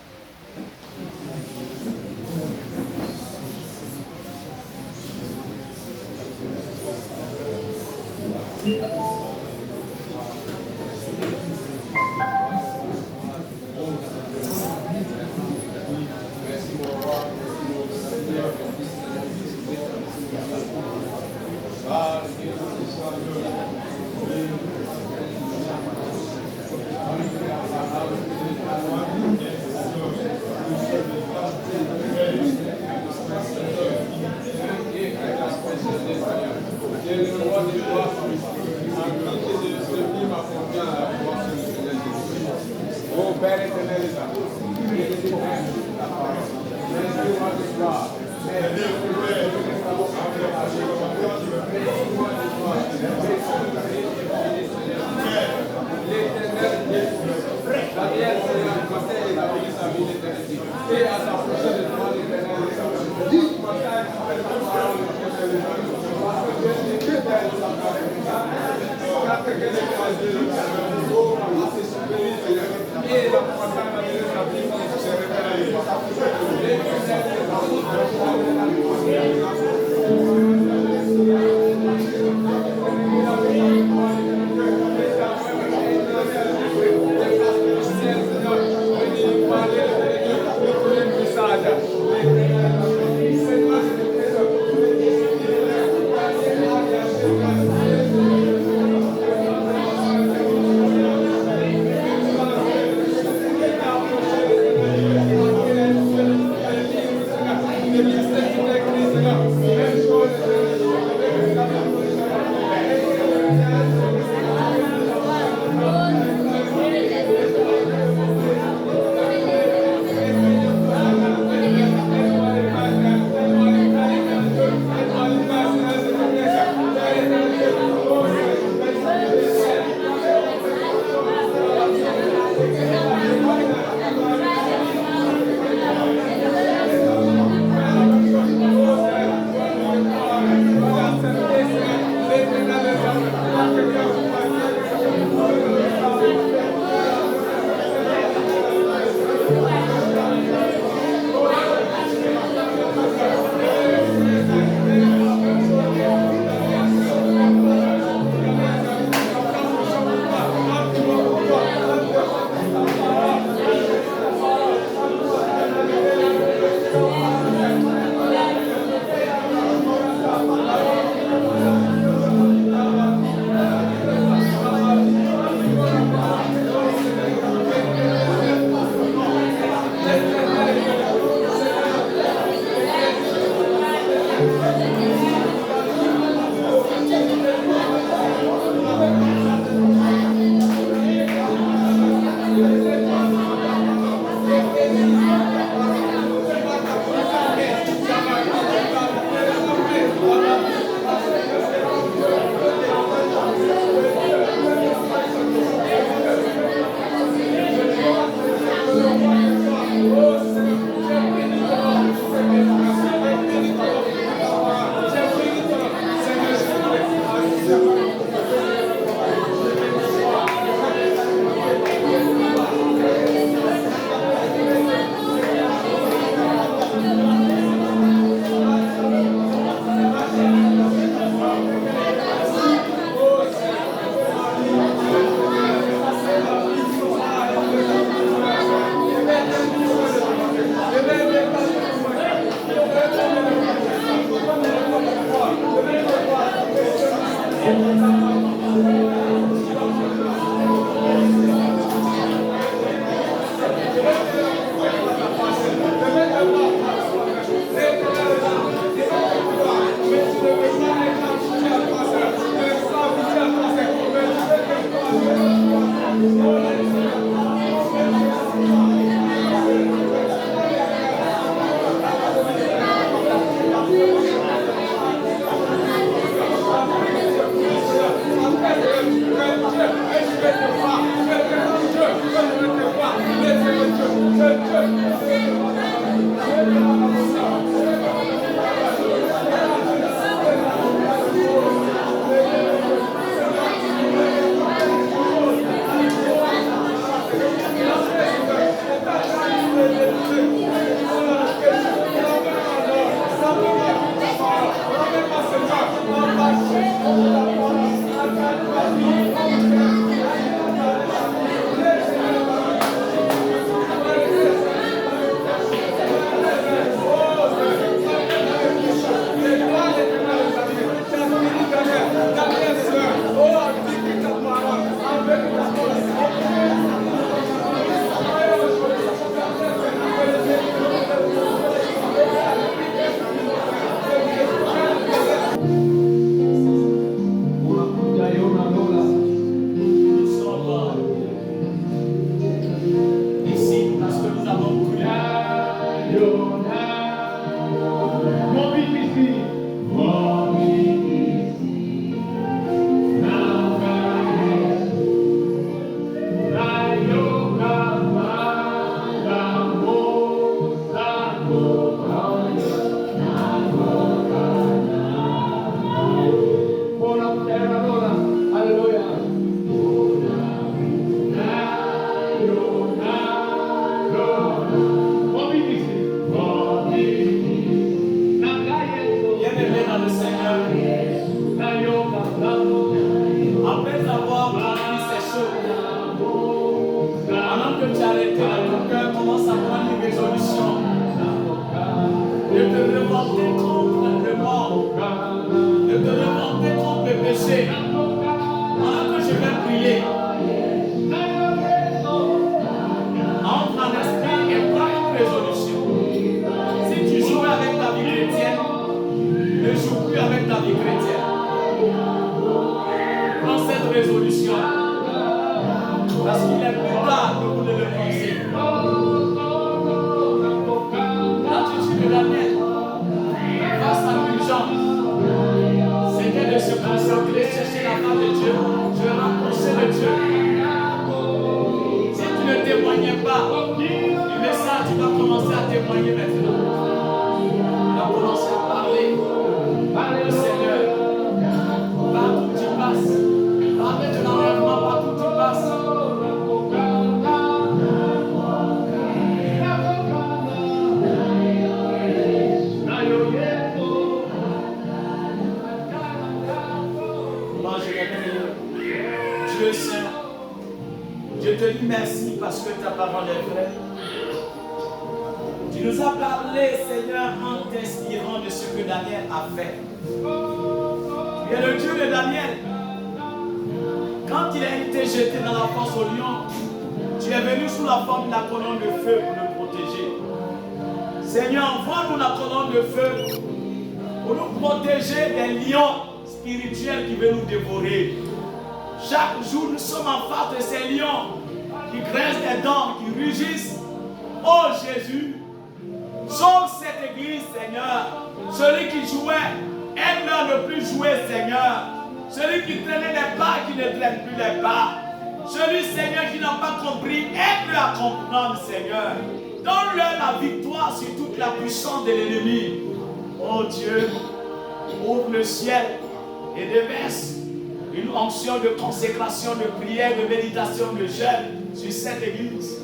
De consécration, de prière, de méditation, de jeûne sur cette église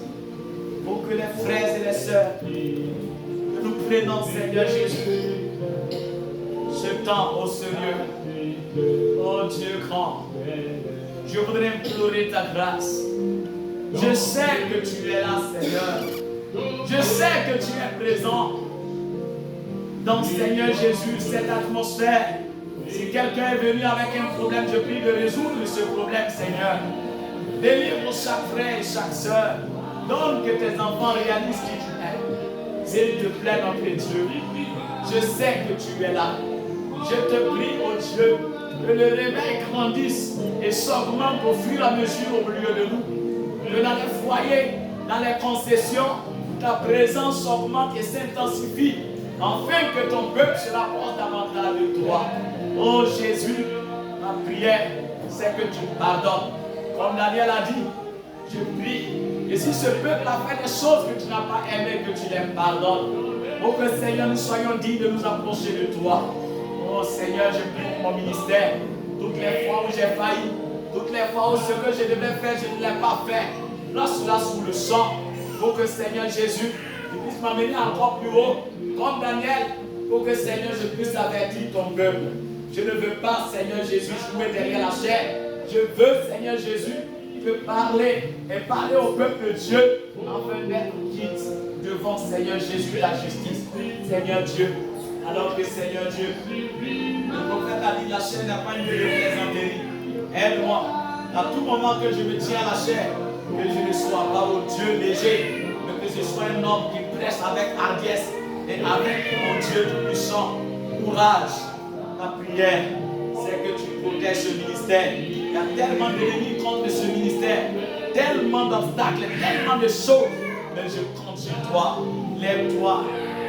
pour que les frères et les sœurs que nous prenons, Seigneur Jésus, ce temps au sérieux. Oh Dieu grand, je voudrais implorer ta grâce. Je sais que tu es là, Seigneur. Je sais que tu es présent dans, Seigneur Jésus, cette atmosphère. Si quelqu'un est venu avec un problème, je prie de résoudre ce problème, Seigneur. Délivre chaque frère et chaque sœur. Donne que tes enfants réalisent qui tu es. S'il te plaît, notre Dieu, je sais que tu es là. Je te prie, oh Dieu, que le réveil grandisse et s'augmente au fur et à mesure au milieu de nous. Que dans les foyers, dans les concessions, ta présence s'augmente et s'intensifie, afin que ton peuple se rapproche davantage de toi. Oh Jésus, ma prière, c'est que tu pardonnes. Comme Daniel a dit, je prie. Et si ce peuple a fait des choses que tu n'as pas aimées, que tu les pardonnes. Pour que Seigneur, nous soyons dignes de nous approcher de toi. Oh Seigneur, je prie pour mon ministère. Toutes les fois où j'ai failli, toutes les fois où ce que je devais faire, je ne l'ai pas fait. Place-la sous le sang. Pour que Seigneur Jésus, tu puisses m'amener encore plus haut, comme Daniel, pour que Seigneur, je puisse avertir ton peuple. Je ne veux pas, Seigneur Jésus, jouer derrière la chair. Je veux, Seigneur Jésus, te parler et parler au peuple de Dieu afin d'être quitte devant Seigneur Jésus la justice. Seigneur Dieu, alors que Seigneur Dieu, le prophète a dit la chair n'a pas eu de plaisanterie. Aide-moi, à tout moment que je me tiens à la chair, que je ne sois pas au Dieu léger, mais que je sois un homme qui prêche avec hardiesse et avec mon Dieu tout-puissant. Courage, ma prière, c'est que tu protèges ce ministère. Il y a tellement d'ennemis contre ce ministère, tellement d'obstacles, tellement de choses. Mais je compte sur toi. Lève-toi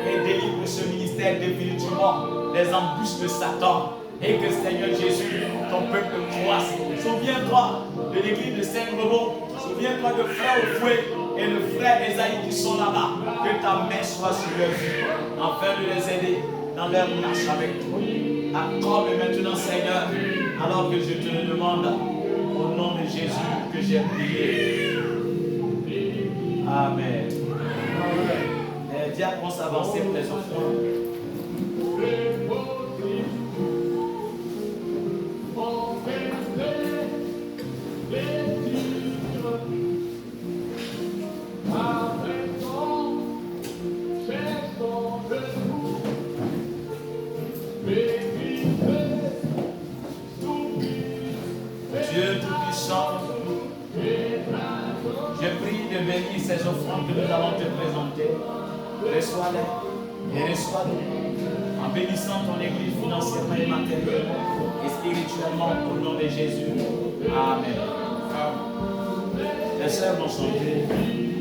et délivre ce ministère définitivement des embûches de Satan. Et que Seigneur Jésus, ton peuple croisse. Souviens-toi de l'église de Saint-Rebon. Souviens-toi de frère Ofoué et le frère Esaïe qui sont là-bas. Que ta main soit sur leur vie, afin de les aider dans leur marche avec toi. Accorde maintenant, Seigneur, alors que je te le demande, au nom de Jésus que j'ai prié. Amen. Les diacres s'avancer pour les offrandes. Dieu Tout-Puissant, je prie de bénir ces offrandes que nous allons te présenter. Reçois-les et reçois-les en bénissant ton église financièrement et matériellement et spirituellement au nom de Jésus. Amen. Les sœurs vont chanter.